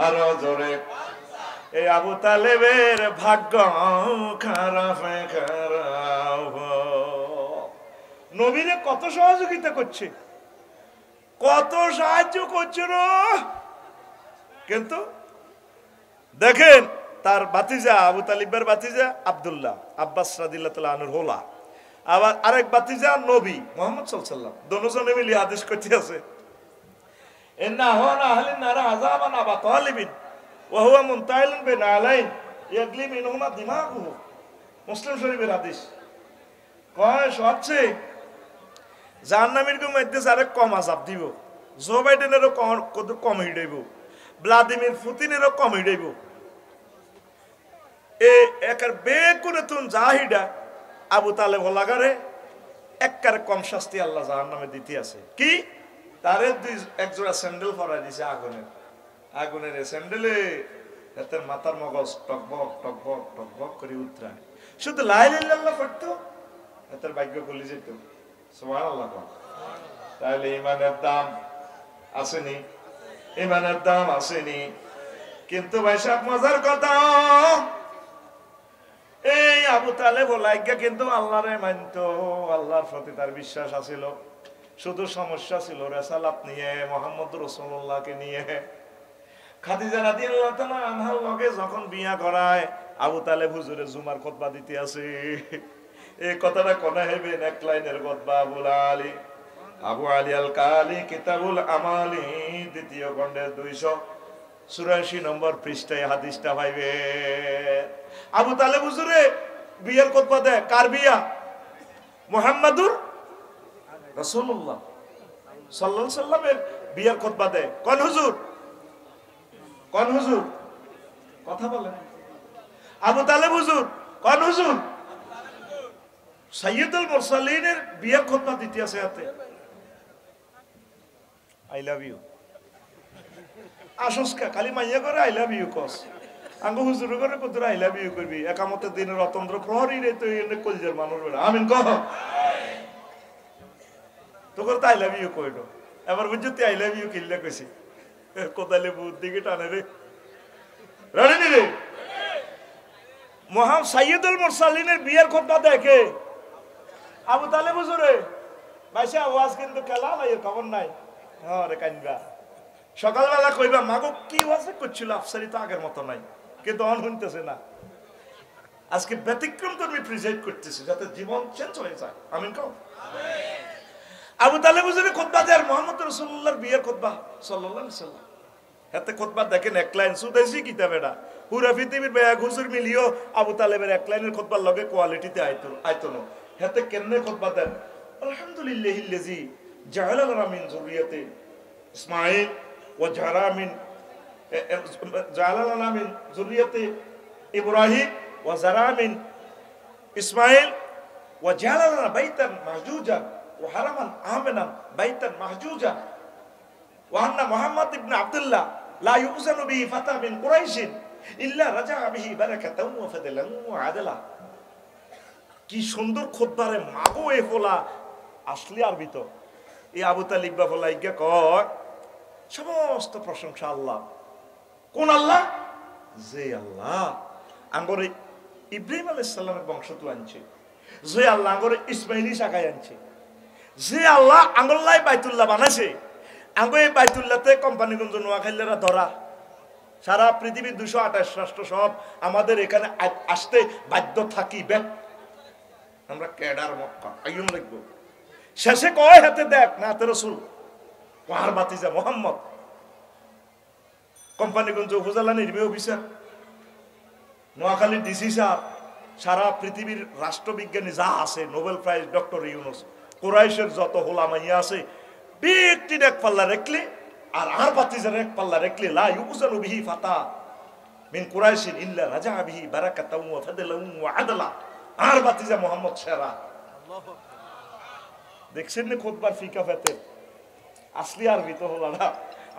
S1: আরো জোরে। এই আবু তালেবের ভাগ্য খারাপ খারাপ, নবীরে কত সহযোগিতা করছে, কত সাহায্য করছে না। কিন্তু দেখেন তার ভাতিজা আবু তালিবের ভাতিজা আব্দুল্লাহ আব্বাস রাদিয়াল্লাহু তাআলা আনহুর হোলা, আবার আরেক ভাতিজা নবী মুহাম্মদ সাল্লাল্লাহু আলাইহি ওয়াসাল্লাম, দুজনে মিলে আদেশ করতে আছে, ইন্না হুনা আহলিন নার আযাবান আবা তালিবিন ওয়া হুয়া মুনতাহিলুন বিনা আলাইন ইয়াগলি মিনহুমা দিমাগুহু, মুসলিম শরীফের হাদিস। কয় সবচেয়ে জাহান্নামীর মধ্যে যারা কম আযাব দিব, জো বাইডেনেরও কম হিড়াইব, ভ্লাদিমির পুতিনেরও কম হিড়াইব। এ একার বেকুনে তুন জাহিডা আবু তালেব লাগারে একবারে কম শাস্তি আল্লাহ জাহান্নামে দিতে আছে। কি তারে একজোড়া স্যান্ডেল পরাই দিছে আগুনের স্যান্ডেলে এতে মাথার মগজ টকবক টকবক টকবক করে উতরায়। শুধু লা ইলাহা ইল্লাল্লাহ পড়তো এত ভাগ্য খুলে যেত। সুবহানাল্লাহ। তাহলে ইমানের দাম আসেনি, ইমানের দাম আসেনি। কিন্তু ভাই সাহেব মজার কথা, এই আবু তালেব লাইগা কিন্তু আল্লাহরে মানতো, আল্লাহর প্রতি তার বিশ্বাস আছিল। শুধু সমস্যা ছিল রেসালাত নিয়ে, মুহাম্মদ রাসূলুল্লাহকে নিয়ে। খাদিজা রাদিয়াল্লাহু তাআলা আনহার লগে যখন বিয়া করায়, আবু তালেব হুজুরে জুমার খুতবা দিতে আছে। এই কথাটা কোন হইবেন এক লাইনের খুতবা। আবু আলী আল কালি কিতাবুল আমালি দ্বিতীয় খণ্ডের 284 নম্বর পৃষ্ঠায় হাদিসটা পাইবে। আবু তালেব হুজুরে বিয়ের খুতবা দেয়। কার বিয়া? মুহাম্মাদুর রাসূলুল্লাহ সাল্লাল্লাহু আলাইহি সাল্লামের বিয়ের খুতবা দেয়। কোন হুজুর? কোন হুজুর? কথা বলেন। আবু তালেব হুজুর। কোন হুজুর? সাইয়্যিদুল মুরসালিনের বিয়ের খুতবা দিতে আছে হাতে। আই লাভ ইউ আসস্কা খালি মাইয়া করে আই লাভ ইউ কস। আঙ্গ হুজুর করে কত আই লাভ ইউ করবি। একামতের দিনের অতন্ত্র প্রহরী রে তুই কলজের মানুষ বলে আমিন কহ। তোর তো আই লাভ ইউ কইল। এবার বুঝছো তুই আই লাভ ইউ কিল্লা কইছি। কোদালে বুদ্ধ দিকে টানে রে। রানি রে মোহাম্মদ সাইয়্যিদুল মুরসালিনের বিয়ের খুতবা দেখে আবু তালেব হুজুরে। ভাইসা আওয়াজ কিন্তু কেলা নাই, খবর নাই। হ্যাঁ রে কাইনবা সকালবেলা কইবা মাগো কি ওয়াজ করছিল, আফসারি তো আগের মতো নাই, কিন্তু অন শুনতেছে না। আজকে ব্যতিক্রম তুমি প্রেজেন্ট করতেছি যাতে জীবন চেঞ্জ হয়ে যায়। আমিন কও। আবু তালেব হুজুরে খুতবা দেয় মুহাম্মদ রাসূলুল্লাহর বিয়ের খুতবা সাল্লাল্লাহু আলাইহি সাল্লাম। হাতে খুতবা দেখেন এক লাইন সুদেশি কিতাব এটা। পুরা পৃথিবীর বেয়া হুজুর মিলিও আবু তালেবের এক লাইনের খুতবার লগে কোয়ালিটিতে আইতো না। হাতে কেমনে খুতবা দেন? আলহামদুলিল্লাহিল্লাযী জাআলা লানা মিন যুররিয়াতি ইসমাঈল ওয়া জাআলা লানা মিন যুররিয়াতি ইব্রাহিম ওয়া যারা মিন ইসমাঈল ওয়া জাআলা লানা বাইতান মাহজুজান ওয়া হারামান আমিনান বাইতান মাহজুজা ওয়া আন্না মুহাম্মদ ইবনে আব্দুল্লাহ লা ইউযানু বিহি ফাতা মিন কুরাইশিন ইল্লা রাজা'a বিহি বারাকাতান ওয়া ফাদলান ওয়া আদলা। কি সুন্দর খুতবারে মাগো এ ফলা আসলে আরবি তো। এই আবু তালিব বা ফলা ইগা কয় সমস্ত প্রশংসা আল্লাহ। কোন আল্লাহ? যে আল্লাহ আঙ্গরে ইব্রাহিম আলাইহিস সালামের বংশ তো আনছে, যে আল্লাহ আঙ্গরে ইসমাইলি শাখায় আনছে, যে আল্লাহ আঙ্গল্লাই বাইতুল্লাহ বানাইছে। আঙ্গ এই বাইতুল্লাহতে কোম্পানিগঞ্জ নোয়াখালীরা ধরা সারা পৃথিবীর 228 রাষ্ট্র সব আমাদের এখানে আসতে বাধ্য থাকিবে। আমরা কেডার মক্কা আইয়ুম লিখবো। শেষে কয় হাতে দেখ না হাতে রাসূল ওয়ার বাতিজা মুহাম্মদ। কোম্পানিগঞ্জ উপজেলা নির্বাহী অফিসার, নোয়াখালী ডিসি স্যার, সারা পৃথিবীর রাষ্ট্রবিজ্ঞানী যা আছে, নোবেল প্রাইজ ডক্টর ইউনুস, কুরাইশের যত হোলামাইয়া আছে, ব্যক্তির এক পাল্লা রেখলে আর বাতিজার এক পাল্লা রেখলে লা ইউযানু বিহি ফাতা মিন কুরাইশিন ইল্লা রাজা'a বিহি বারাকাতান ওয়া ফাদলান ওয়া আদলা। আর বাতিজা মুহাম্মদ সেরা। দেখছেন না খুতবার ফিকা ফেতে আসলি আরবি তো হলো না।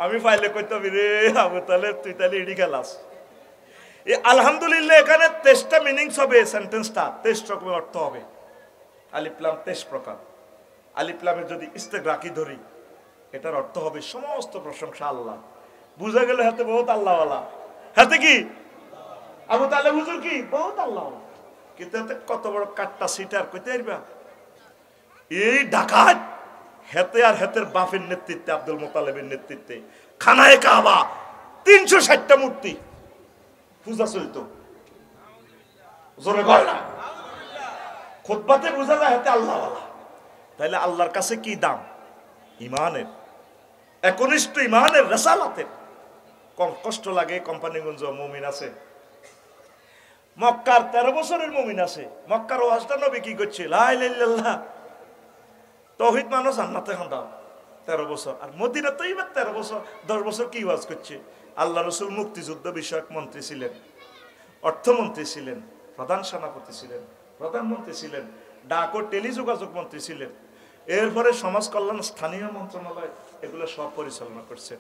S1: আমি ফাইলে কইতে রে আবু তালেব তুই তাহলে এডি খেলাস। এই আলহামদুলিল্লাহ এখানে 23টা মিনিংস হবে। সেন্টেন্সটা 23 রকমের অর্থ হবে। আলিফ লাম 23 প্রকার। আলিফ লামের যদি ইস্তেগরাকি ধরি এটার অর্থ হবে সমস্ত প্রশংসা আল্লাহ। বুঝা গেল হাতে বহুত আল্লাহওয়ালা। হাতে কি আবু তালেব হুজুর কি বহুত আল্লাহওয়ালা। কিন্তু হাতে কত বড় কাটটা সিটার কইতে পারবা। এই ডাকাত হেতে আর হেতের বাপের নেতৃত্বে, আব্দুল মুতালিবের নেতৃত্বে খানায়ে কাবা 360টা মূর্তি পূজা চলতো। জোরে কয় না খুতবাতে বুঝা যায় হাতে আল্লাহওয়ালা। তাইলে আল্লাহর কাছে কি দাম? ইমানের, একনিষ্ঠ ইমানের, রেসালাতের। কম কষ্ট লাগে। কোম্পানিগঞ্জ মুমিন আছে, মক্কার 13 বছরের মুমিন আছে, মক্কার ওয়াজটা নবী কি করছে, লা ইলাহা ইল্লাল্লাহ তাওহীদ মানো জান্নাতে হন্ডা 13 বছর। আর মদিনা তো এবার 13 বছর 10 বছর কি ওয়াজ করছে। আল্লাহ রসুল মুক্তিযুদ্ধ বিষয়ক মন্ত্রী ছিলেন, অর্থমন্ত্রী ছিলেন, প্রধান সেনাপতি ছিলেন, প্রধানমন্ত্রী ছিলেন, ডাক ও টেলিযোগাযোগ মন্ত্রী ছিলেন, এরপরে সমাজ কল্যাণ স্থানীয় মন্ত্রণালয় এগুলো সব পরিচালনা করছেন।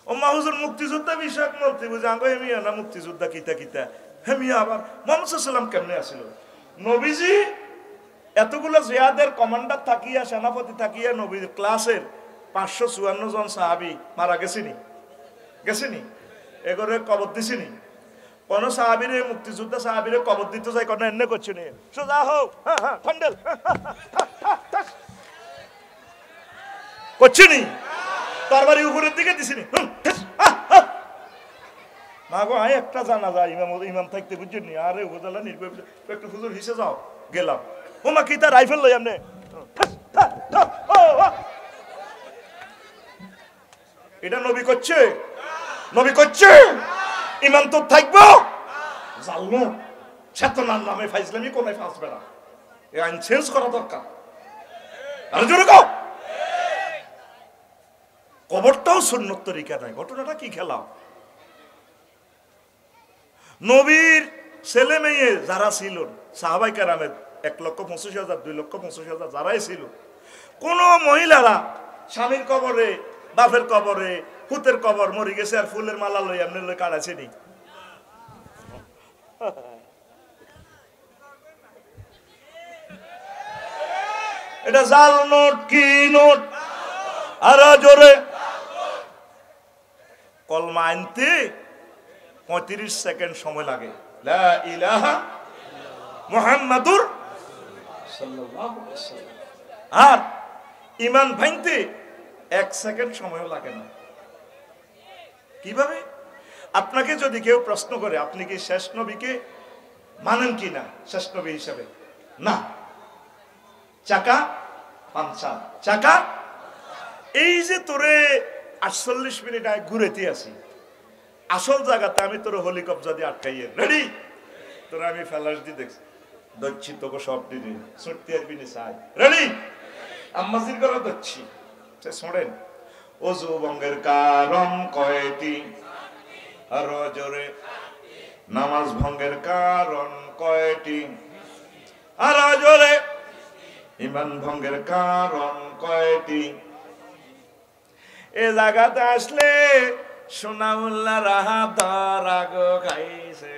S1: ও মাহুজুর মুক্তিযোদ্ধা বিষয়ক মন্ত্রী বুঝে আগে হেমিয়া না মুক্তিযোদ্ধা কিতা কিতা হেমিয়া। আবার মোহাম্মদ সাল্লাম কেমনে আসিল, নবীজি এতগুলো জিয়াদের কমান্ডার থাকিয়া সেনাপতি থাকিয়া নবীর ক্লাসের 554 জন সাহাবি মারা গেছিনি, গেছিনি, এগরে কবর দিছিনি। কোন সাহাবীরে মুক্তিযোদ্ধা সাহাবীরে কবর দিতে যায় কোন এনে করছে নি, সোজা হোক ঠান্ডেল করছিনি, তরবারি উপরের দিকে দিছিনি। মা গো আয় একটা জানা যায় ইমাম থাকতে বুঝছেন, আরে উপজেলা নির্বাচন একটু হুজুর হিসে যাও, গেলাম ও মা কি তা রাইফেল লই আমনে, এটা নবী করছে, নবী করছে, ইমান তো থাকবো জানো চেতনার নামে ফাইজলামি কোনায় ফাঁসবে না, এই আইন চেঞ্জ করা দরকার। আর জোরে কও, কবরটাও সুন্নত তরিকা নাই, ঘটনাটা কি খেলা। নবীর ছেলে মেয়ে যারা ছিল সাহাবাই কেরামের 1,25,000 2,25,000 যারাই ছিল, কোন মহিলারা স্বামীর কবরে বাপের কবরে পুতের কবর মরি গেছে আর ফুলের মালা লই এমনি লই কাটাছে নি। এটা জাল নোট কি নোট, আর জোরে কলমা আনতে 35 সেকেন্ড সময় লাগে, লা ইলাহা মুহাম্মাদুর সাল্লাল্লাহু আলাইহি ওয়াসাল্লাম, আর ঈমান ভাঙতে 1 সেকেন্ড সময়ও লাগে না। কিভাবে? আপনাকে যদি কেউ প্রশ্ন করে আপনি কি শেষ নবীকে মানেন কি না শেষ নবী হিসাবে, না, চাকা পাঞ্চা চাকা, এই যে তোরে 48 মিনিট আগে ঘুরেতে আসি, আসল জায়গাতে আমি তোর হেলিকপ্টার দিয়ে আটকাইয়ে রেডি, তোরা আমি ফ্ল্যাশ দিয়ে দেখছি দচ্ছি তোকে সব দিদি ছুটতে আসবি নি চাই রেডি, আম্মাজির করে দচ্ছি শোনেন। অজু ভঙ্গের কারণ কয়টি, আর জোরে নামাজ ভঙ্গের কারণ কয়টি, আর জোরে ঈমান ভঙ্গের কারণ কয়টি। এ জায়গাতে আসলে সোনাউল্লাহ রাহা দারাগ খাইছে,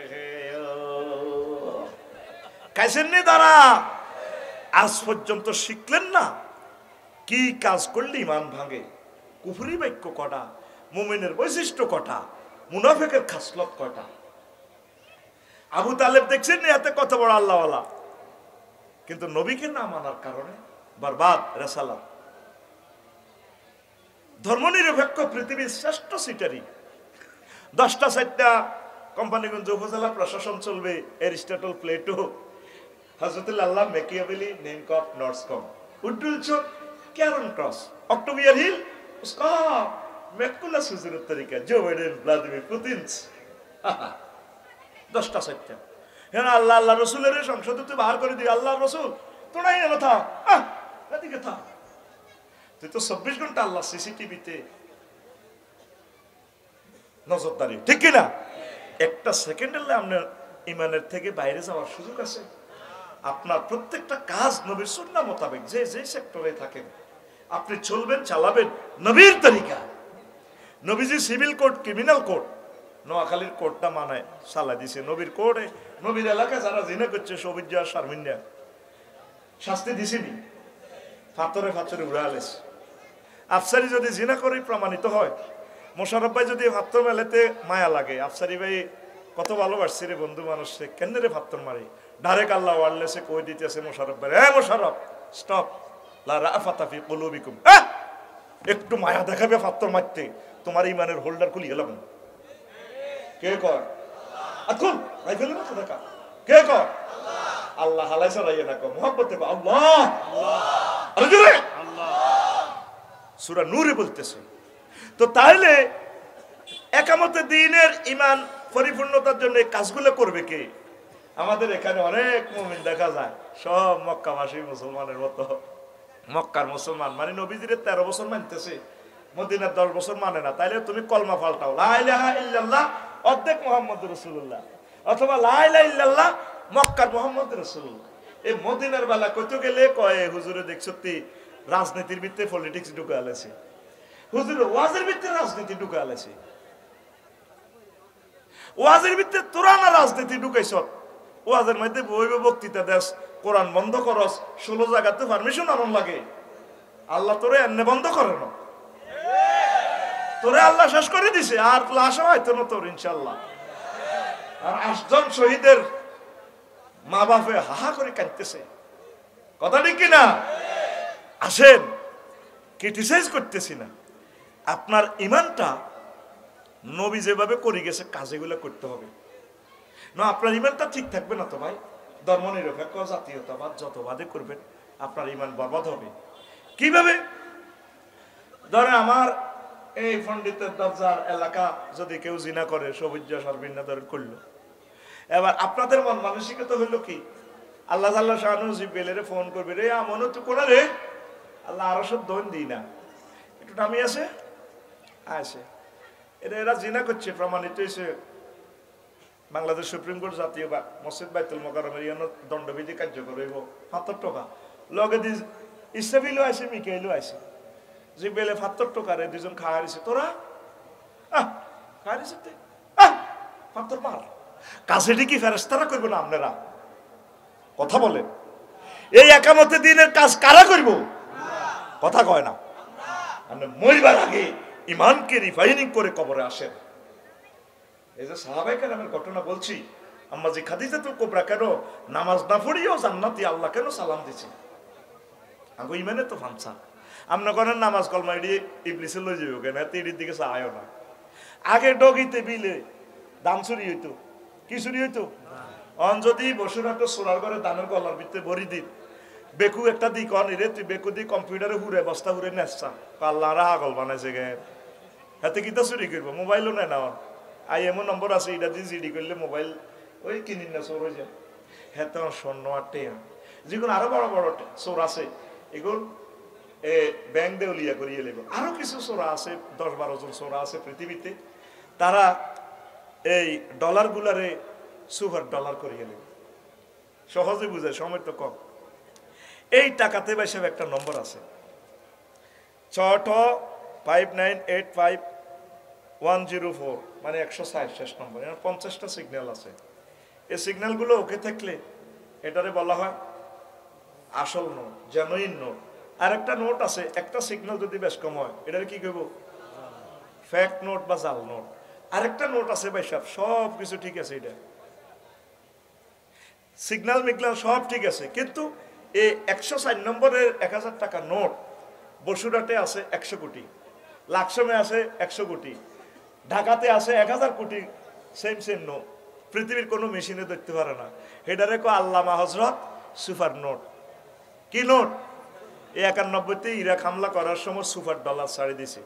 S1: খাইছেন নি তারা? আজ পর্যন্ত শিখলেন না কি কাজ করলে ঈমান ভাঙে, কুফরি বাক্য কটা, মুমিনের বৈশিষ্ট্য কটা, মুনাফিকের খাসলত কয়টা। আবু তালেব দেখছেন না এতে কত বড় আল্লাহওয়ালা, কিন্তু নবীকে না মানার কারণে বরবাদ রেসালাত। ধর্মনিরপেক্ষ পৃথিবীর শ্রেষ্ঠ সিটারি 10টা 4টা কোম্পানিগঞ্জ উপজেলা প্রশাসন চলবে, এরিস্টটল, প্লেটো, হযরতুল আল্লাহ, মেকিয়াভেলি, নেমকপ, নর্সকম, উড্ডুলচক, ক্যারন ক্রস, অক্টোবিয়ার হিল, उसका मैकुला सुजुरत तरीका, जो बाइडेन, व्लादिमिर पुतिन, 10টা 4টা। হ্যাঁ আল্লাহ আল্লাহ রসুলের সংসদে তুই বাহার করে দিই, আল্লাহ রসুল তো নাই এলো থা, এদিকে থা, তুই তো 24 ঘন্টা আল্লাহ সিসিটিভিতে নজরদারি, ঠিক কিনা? একটা সেকেন্ডের আপনার ইমানের থেকে বাইরে যাওয়ার সুযোগ আছে। আপনার প্রত্যেকটা কাজ নবীর সুন্নাহ মোতাবেক যে যে সেক্টরে থাকেন আপনি চলবেন, চালাবেন নবীর তরিকা। নবীজি সিভিল কোড, ক্রিমিনাল কোড, নোয়াখালীর কোডটা মানায় সালা দিছে নবীর কোডে। নবীর এলাকায় যারা জিনা করছে সবিজ্জা শারমিন্দা শাস্তি দিছিনি, ফাতরে ফাতরে উড়ালেছে। আফসারি যদি জিনা করে প্রমাণিত হয়, মোশারফ ভাই যদি ফাত্তর মেলাতে মায়া লাগে, আফসারি ভাই কত ভালোবাসছে রে বন্ধু মানুষে, কেন রে ফাত্তর মারে, ডাইরেক্ট আল্লাহ ওয়ারলেসে কই দিতেছে মোশারফ ভাই, হ্যাঁ মোশারফ স্টপ, লা রাফাতা ফি কুলুবিকুম, একটু মায়া দেখাবে ফাত্তর মারতে, তোমার ইমানের হোল্ডার খুলি গেলাম। কে কর আকুল রাইফেলের মতো দেখা, কে কর আল্লাহ হালাই চালাইয়ে না, মোহাম্মতে আল্লাহ আল্লাহ, সূরা নূরে বলতেছে। তো তাহলে একামতে দ্বীনের ঈমান পরিপূর্ণতার জন্য এই কাজগুলো করবে কে? আমাদের এখানে অনেক মুমিন দেখা যায় সব মক্কাবাসী মুসলমানের মতো। মক্কার মুসলমান মানে নবীজির 13 বছর মানতেছে, মদিনার 10 বছর মানে না। তাইলে তুমি কলমা পাল্টাও, লা ইলাহা ইল্লাল্লাহ অর্ধেক মুহাম্মদুর রাসূলুল্লাহ, অথবা লা ইলাহা ইল্লাল্লাহ মক্কার মুহাম্মদুর রাসূলুল্লাহ। এই মদিনার বেলা কইতে গেলে কয় হুজুরে দেখছতি রাজনীতির ভিতরে পলিটিক্স ঢুকে আলেছে, হুজুরে ওয়াজের ভিতরে রাজনীতি ঢুকে আলেছে, ওয়াজের ভিতরে তোরা না রাজনীতি ঢুকাইছ, ওয়াজের মধ্যে বইবে বক্তৃতা দেশ, কোরআন বন্ধ করস, 16 জায়গাতে পারমিশন আনন লাগে। আল্লাহ তোরে এমনি বন্ধ করে না, তোরে আল্লাহ শেষ করে দিছে, আর লাশও হয়তো না তোর ইনশাল্লাহ। আর 8 জন শহীদের মা বাপে হাহা করে কাঁদতেছে, কথা ঠিক কিনা? আসেন, ক্রিটিসাইজ করতেছি না, আপনার ইমানটা নবী যেভাবে করে গেছে কাজেগুলো করতে হবে না। আপনার ইমানটা ঠিক থাকবে না তো ভাই, ধর্মনিরপেক্ষ জাতীয়তাবাদ যতবাদে করবেন আপনার ইমান বরবাদ হবে। কিভাবে? ধরেন আমার এই পণ্ডিতের দরজার এলাকা যদি কেউ জিনা করে, সবুজ সরবিন্দা ধরে করলো, এবার আপনাদের মন মানসিকতা হইলো কি? আল্লাহ আল্লাহ শাহানু জিব্রাইলের ফোন করবে, রে আমন তো কোনা রে, আল্লাহ আরো সব দন দিই না, একটু নামি আসে আসে, এরা জিনা করছে, প্রমাণিত হয়েছে। বাংলাদেশ সুপ্রিম কোর্ট জাতীয় মসজিদ বাইতুল মোকাররমের ইয়ানো দণ্ডবিধি কার্যকর হইব ৭৫ টাকা, লগে দি ইসরাফিলও আছে, মিকাইলও আছে, জিব্রাইলে ৭৫ টাকারে দুজন খাওয়া দিছে, তোরা খাওয়া দিছে, ৭৫ মার কাজেটি কি ফেরেশতারা করবে না আপনারা? কথা বলেন, এই একামতে দিনের কাজ কারা করব? কথা কয় না। আপনি মরিবার আগে ইমানকে রিফাইনিং করে কবরে আসেন। এই যে সাহাবায়ে কেরামের ঘটনা বলছি, আম্মা জি খাদিজাতুল কুবরা কেন নামাজ না পড়িও জান্নাতি আল্লাহ কেন সালাম দিছে? আগো ইমানে তো ফানসা, আপনি করেন নামাজ কলমা এড়ি ইবলিসে লই যাবে কেন, এটির দিকে চায়ও না। আগে ডগিতে বিলে দান চুরি হইতো, কি চুরি হইতো? অন যদি বসুন একটা সোনার ঘরে দানের গলার ভিতরে ভরি দিন, বেকু একটা দি কন রে, তুই বেকু দি কম্পিউটারে হুরে বস্তা হুরে নেসা, আল্লাহ রাহা গল বানাইছে গে, হাতে কিতা চুরি করবো? মোবাইলও নেয় না, আইএমও নম্বর আছে, এটা দিয়ে জিডি করলে মোবাইল ওই কিনিন না চোর হয়ে যায়। হ্যাঁ তো স্বর্ণ আর টেয়া, যেগুলো আরো বড় বড় চোর আছে, এগুলো ব্যাংক দেউলিয়া করিয়ে লেব। আরো কিছু চোরা আছে, 10-12 জন চোরা আছে পৃথিবীতে, তারা এই ডলার গুলারে সুপার ডলার করিয়ে লেব, সহজে বুঝায়, সময় তো কম। এই টাকাতে বাইসব একটা নম্বর আছে, 65985 মানে 160 শেষ নম্বর, 50টা সিগন্যাল আছে। এই সিগন্যালগুলো ওকে থাকলে এটারে বলা হয় আসল নোট, জেনুইন নোট। আর একটা নোট আছে, একটা সিগন্যাল যদি বেশ কম হয় এটারে কি করবো? ফেক নোট বা জাল নোট। আরেকটা নোট আছে ভাই সাহেব, সব কিছু ঠিক আছে, এটা সিগন্যাল মিগনাল সব ঠিক আছে, কিন্তু এই 160 নম্বরের 1000 টাকা নোট বসুরহাটে আছে 100 কোটি, লাকসমে আছে 100 কোটি, ঢাকাতে আছে 1000 কোটি, সেম সেম নোট, পৃথিবীর কোনো মেশিনে দেখতে পারে না। এটারে কো আল্লামা হজরত সুপার নোট। কি নোট? এই 91-তে ইরাক হামলা করার সময় সুপার ডলার ছাড়ি দিছে,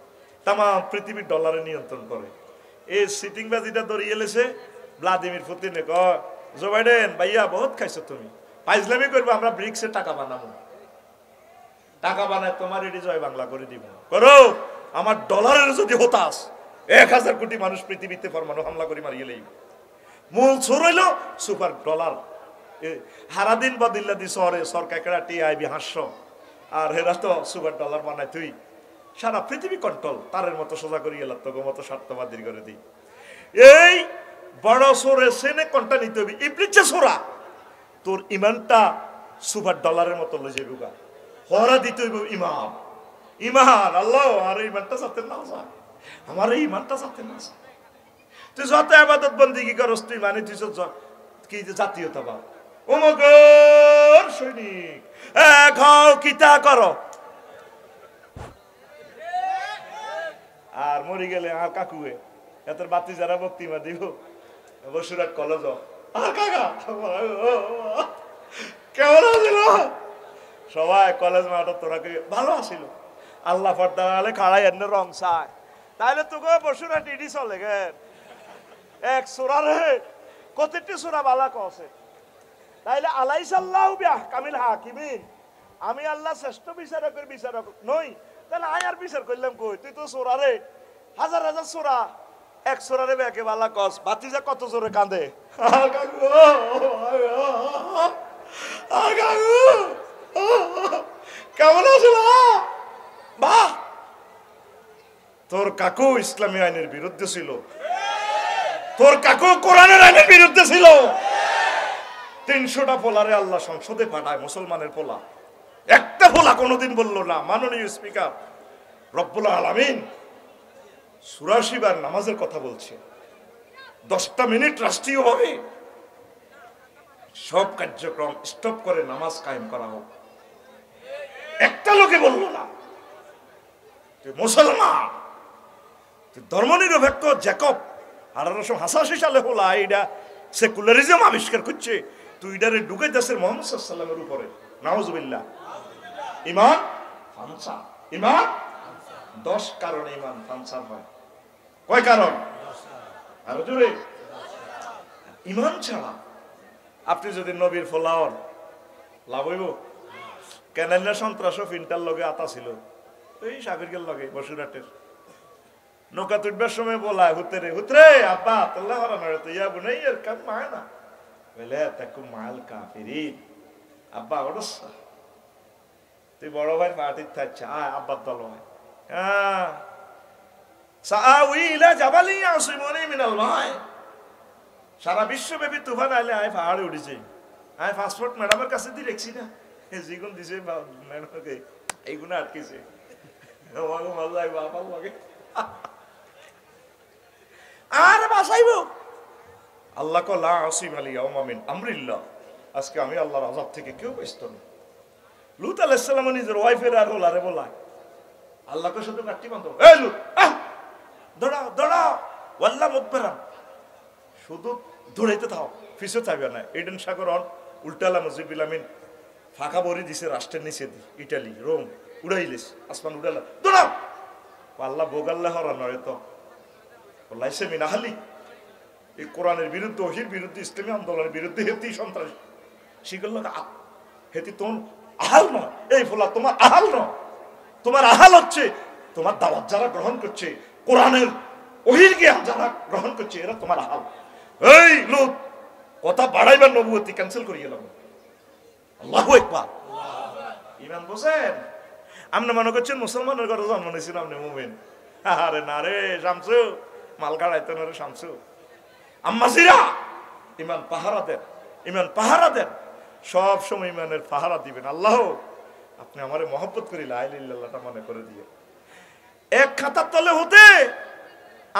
S1: তাম পৃথিবীর ডলারে নিয়ন্ত্রণ করে। এই সিটিংবাজিটা দড়িয়ে এলেছে ভ্লাদিমির পুতিনে, কয় জো বাইডেন ভাইয়া বহুত খাইছো তুমি, পাইজলামি করবো, আমরা ব্রিক্সে টাকা বানাবো, টাকা বানায় তোমার এটি জয় বাংলা করে দিব, করো আমার ডলারের যদি হতাস 1000 কোটি মানুষ পৃথিবীতে পরমাণু হামলা করে মারিয়ে লইব। মূল চোর হইল সুপার ডলার। হারাদিন বদিল্লা দি শহরে সরকার টিআইবি হাস্য, আর হেরা তো সুপার ডলার বানায়, তুই সারা পৃথিবী কন্ট্রোল তারের মতো সোজা করি গেল, তোকে মতো স্বার্থবাদী করে দিই। এই বড় সোরে সেনে কোনটা নিতে হবে? ইবলিসে সোরা, তোর ইমানটা সুপার ডলারের মতো লই যাবে, হরা দিতে হইব ইমান, ইমান আল্লাহ, আর ইমানটা যাতে না যায়, আমার এই ইমানটা যাতে না যায়। তুই যত আবাদত বন্দেগী করস, তুই মানে তুই কি জাতীয়তাবাদ, অমুকের সৈনিক, খাও কিতা করো, আর মরি গেলে আর কাকুয়ে এত বাতি যারা বক্তিমা দিব বসুরহাট কলেজ, আর কাকা কেমন আছিল সবাই কলেজ মাঠত, তোরা ভালো আসিল, আল্লাহ ফর্দালে খাড়াই এনে রং চায়, তাইলে তোকে বসুরহাট ইডি চলে গে এক সোরা রে, কতটি সোরা বালা কছে, তাইলে আলাইসাল্লাহু বিআহকামিল হাকিমিন, আমি আল্লাহ শ্রেষ্ঠ বিচারকের বিচারক নই, তাহলে আয় আর বিচার করলাম কই? তুই তো সোরা রে, হাজার হাজার সোরা, এক সোরারে বেকে বালা কস, বাতিজা কত জোরে কাঁদে, কেমন আছে বাহ? তোর কাকু ইসলামী আইনের বিরুদ্ধে ছিল, তোর কাকু কোরআনের আইনের বিরুদ্ধে ছিল। 300টা পোলারে আল্লাহ সংসদে পাঠায়, মুসলমানের পোলা, একটা পোলা কোনোদিন বলল না মাননীয় স্পিকার রব্বুল আলামিন 84 বার নামাজের কথা বলছে, 10টা মিনিট রাষ্ট্রীয় হবে সব কার্যক্রম স্টপ করে নামাজ কায়েম করা হোক। একটা লোকে বলল না। তুই মুসলমান, তুই ধর্মনিরপেক্ষ জ্যাকব 1888 সালে হলা এইটা সেকুলারিজম আবিষ্কার করছে, তুই এটারে ঢুকে দেশের মোহাম্মদ সাল্লাল্লাহু আলাইহি ওয়াসাল্লামের উপরে, নাউজুবিল্লাহ। ঈমান ফানসা, ঈমান 10 কারণে ঈমান ফানসা হয়। কয় কারণ? আরো জোরে। ঈমান ছাড়া আপনি যদি নবীর ফলাওয়ার লাভ হইব কেন? সন্ত্রাস ফিনটার লগে আতা ছিল, এই সাবিরকের লগে বসুরাটের নৌকা তুটবার সময় বলায় হুতরে, হুতরে আব্বা আল্লাহ হারানোর তো ইয়া বুনাই এর কাম মায় না বলে তাকু মাল কাফিরিন। আব্বা ওরসা তুই বড় ভাই পার্টির থাকছে, আয় আব্বার দল হয়। হ্যাঁ সাআউই ইলা জাবালি ইয়াসিমুনি মিনাল মাই, সারা বিশ্বব্যাপী তুফান আইলে আয় পাহাড়ে উঠেছে, আয় পাসপোর্ট ম্যাডামের কাছে দিয়ে রেখছি না, যেগুন দিছে ম্যাডামকে এইগুলো আটকেছে, আমাকে মজা আইব আমার লাগে আর বাঁচাইব। আল্লাহ কো লা আসিম আল ইয়াউমা মিন আমরিল্লাহ, আজকে আমি আল্লাহর আযাব থেকে কেউ বাঁচত না। লূত আলাইহিস সালাম নিজের ওয়াইফের আর ওলারে বলায়, আল্লাহকে শুধু কাটি বন্ধ, এই লূত দৌড়াও দৌড়াও, ওয়াল্লাহ মুদবিরান, শুধু দৌড়াইতে থাও, পিছে চাইবে না। এডেন সাগর উল্টালা মুজিবুল আমিন ফাঁকা বড়ি দিছে রাষ্ট্রের নিচে, ইটালি রোম উড়াইলিস, আসমান উড়ালা, দৌড়াও। আল্লাহ বোগাল্লাহ হরানরে তো বলাইছে মিনাহালি, এই কোরআনের বিরুদ্ধে, ওহির বিরুদ্ধে, ইসলামী আন্দোলনের বিরুদ্ধে হেতি সন্ত্রাসী শিখল হেতি তোর আহাল নয়, এই ফোলা তোমার আহাল নয়, তোমার আহাল হচ্ছে তোমার দাওয়াত যারা গ্রহণ করছে, কোরআনের ওহির জ্ঞান যারা গ্রহণ করছে, এরা তোমার আহাল। এই লোক কথা বাড়াইবার নবুয়তি ক্যান্সেল করিয়ে গেলাম। আল্লাহু আকবার। ঈমান বোঝেন? আপনি মনে করছেন মুসলমানের ঘরে জন্ম নিয়েছেন আপনি মুমিন? আরে না রে শামসু, মাল গাড়াইতেন রে শামসু। আম্মাজিরা ঈমান পাহারা দেন, ঈমান পাহারা দেন, সব সময় ঈমানের পাহারা দিবেন। আল্লাহ আপনি আমারে মহব্বত করি লা ইলাহা ইল্লাল্লাহটা মনে করে দিয়ে। এক খাতার তলে হতে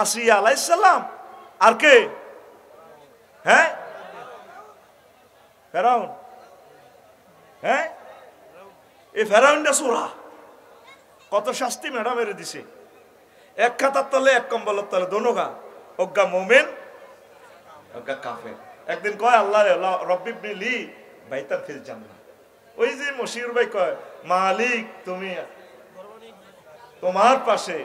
S1: আসিয়া আলাইহিস সালাম আর কে? হ্যাঁ ফেরাউন। হ্যাঁ এই ফেরাউনটা সুরা কত শাস্তি ম্যাডাম এর দিছে। এক খাতার তলে, এক কম্বলের তলে, দোনোগা অজ্ঞা মোমেন অজ্ঞা কাফের। একদিন কয় আল্লাহ রব্বিবনি লি বাইতান ফিল জান্নাহ। ওই যে মশিউর ভাই কয় মালিক তুমি তোমার পাশে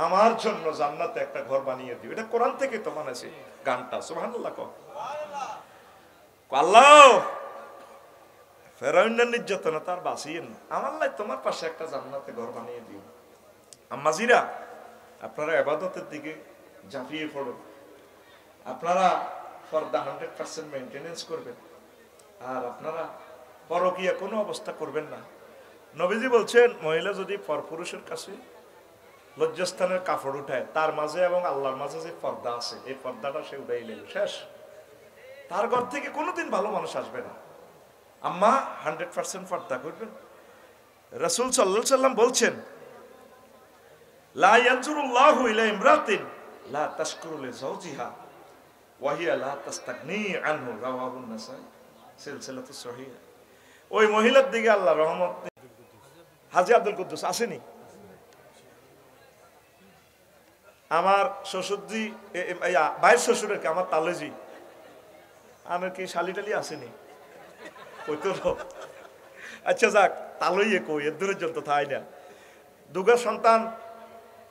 S1: আমার জন্য জান্নাতে একটা ঘর বানিয়ে দিও। এটা কোরআন থেকে তো মানেছে গানটা, সুবহানাল্লাহ। কও আল্লাহ ফেরাউনের নির্যাতনা তার বাঁচিয়েন, আমার লাই তোমার পাশে একটা জান্নাতে ঘর বানিয়ে দিও। আম্মাজিরা আপনারা ইবাদতের দিকে ঝাঁপিয়ে পড়ুন, আপনারা পর্দা 100% মেইনটেনেন্স করবেন, আর আপনারা পরকীয়া কোনো অবস্থা করবেন না। নবীজি বলছেন মহিলা যদি পরপুরুষের কাছে লজ্জাস্থানের কাপড় উঠায়, তার মাঝে এবং আল্লাহর মাঝে যে পর্দা আছে, এই পর্দাটা সে উঠাইলে শেষ, তার ঘর থেকে কোনোদিন ভালো মানুষ আসবে না। আম্মা 100% পর্দা করবেন। রাসূল সাল্লাল্লাহু আলাইহি সাল্লাম বলছেন লা ইয়ানজুরুল্লাহু ইলা ইমরাতিন লা তাশকুরু লিজাওজিহা ওয়া হিয়া লা তাস্তাগনি আনহু, রাওয়াহুন নাসাই সিলসিলাতুস সহিহ। ওই মহিলার দিকে আল্লাহ রহমত। হাজী আব্দুল কুদ্দুস আসেনি? আমার শ্বশুরজি ভাইয়ের শ্বশুরের কি আমার তালেজি আমার কি শালি টালি আসেনি? আচ্ছা যাক, তালইয়ে কই এর দূরের জন্য থাই না। দুগা সন্তান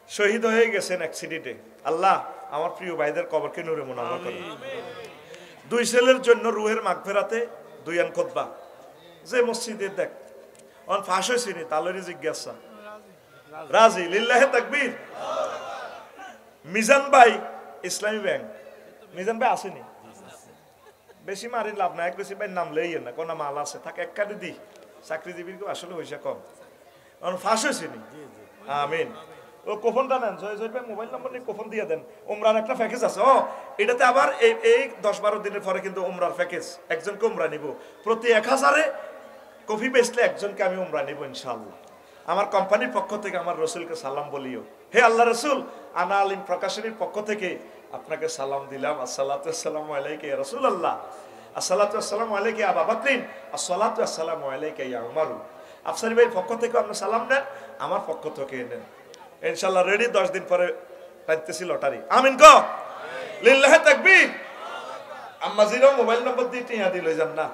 S1: শহীদ হয়ে গেছেন অ্যাক্সিডেন্টে। আল্লাহ আমার প্রিয় ভাইদের কবরকে নূরে মুনাওয়ার করুন। দুই ছেলের জন্য রুহের মাগফিরাতে দুইয়ান খুতবা যে মসজিদে দেখ অন ফাঁস হয়েছি নি তালেরই জিজ্ঞাসা রাজি লিল্লাহে তাকবীর। মিজান ভাই ইসলামী ব্যাংক, মিজান ভাই আসেনি, বেশি মারি লাভ না, এক বেশি ভাই নাম লইয়েন না, কোন মাল আছে থাকে এক কাটি দি, চাকরিজীবীর আসলে পয়সা কম, কারণ ফাঁস হয়েছে নি। আমিন। ও কোফনটা নেন, জয় ভাই মোবাইল নম্বর নিয়ে কোফন দিয়ে দেন। উমরার একটা প্যাকেজ আছে, এটাতে আবার এই 10-12 দিনের পরে কিন্তু উমরার প্যাকেজ, একজনকে উমরা নিব, প্রতি 1000-এ কফি বেচলে একজনকে আমি উমরা নিব ইনশাআল্লাহ। আমার কোম্পানির পক্ষ থেকে আমার রসুলকে সালাম বলিও। হে আল্লাহ রসুল, আনা আলিম প্রকাশনীর পক্ষ থেকে আপনাকে সালাম দিলাম। আসসালাতু আসসালামু আলাইকা ইয়া রাসূলুল্লাহ, আসসালাতু আসসালামু আলাইকা ইয়া আবু বকরিন, আসসালাতু আসসালামু আলাইকা ইয়া উমর। আফসারি ভাইয়ের পক্ষ থেকে আপনি সালাম নেন, আমার পক্ষ থেকে নেন ইনশাআল্লাহ। রেডি, 10 দিন পরে পাইতেছি লটারি। আমিন কো লিল্লাহি তাকবীর। আম্মা জিরো মোবাইল নম্বর দিয়ে টিয়া দি লই যান না,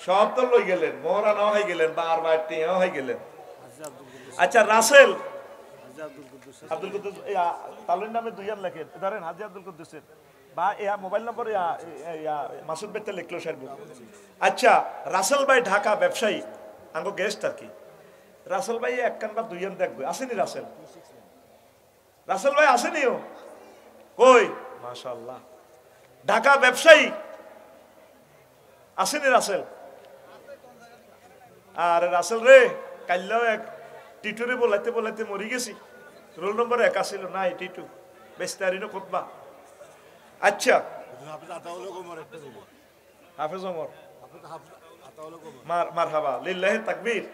S1: সব তো লই গেলেন, মোহরা নাও হয়ে গেলেন, বারবার টিয়াও হয়ে গেলেন। আচ্ছা রাসেল আব্দুল কুদ্দুস তালুর নামে দুইয়ান লেখেন, ধরেন হাজি আব্দুল কুদ্দুসের বা মোবাইল নম্বর মাসুদ বেতে লিখলো সারবো। আচ্ছা রাসেল ভাই ঢাকা ব্যবসায়ী, আঙ্গো গেস্ট আর কি। রাসেল ভাই একখান বা দুইয়ান দেখবে, আসেনি রাসেল? রাসেল ভাই আসেনি? ও কই মাশাআল্লাহ, ঢাকা ব্যবসায়ী আসেনি রাসেল? আর রাসেল রে কাল্লাও এক টিটুরে বলাইতে বলাইতে মরি গেছি, রোল নম্বর 1 ছিল নাই টিটু বেস্তারিনো খুতবা। আচ্ছা হাফেজ ওমর মারহাবা লিল্লাহি তাকবীর।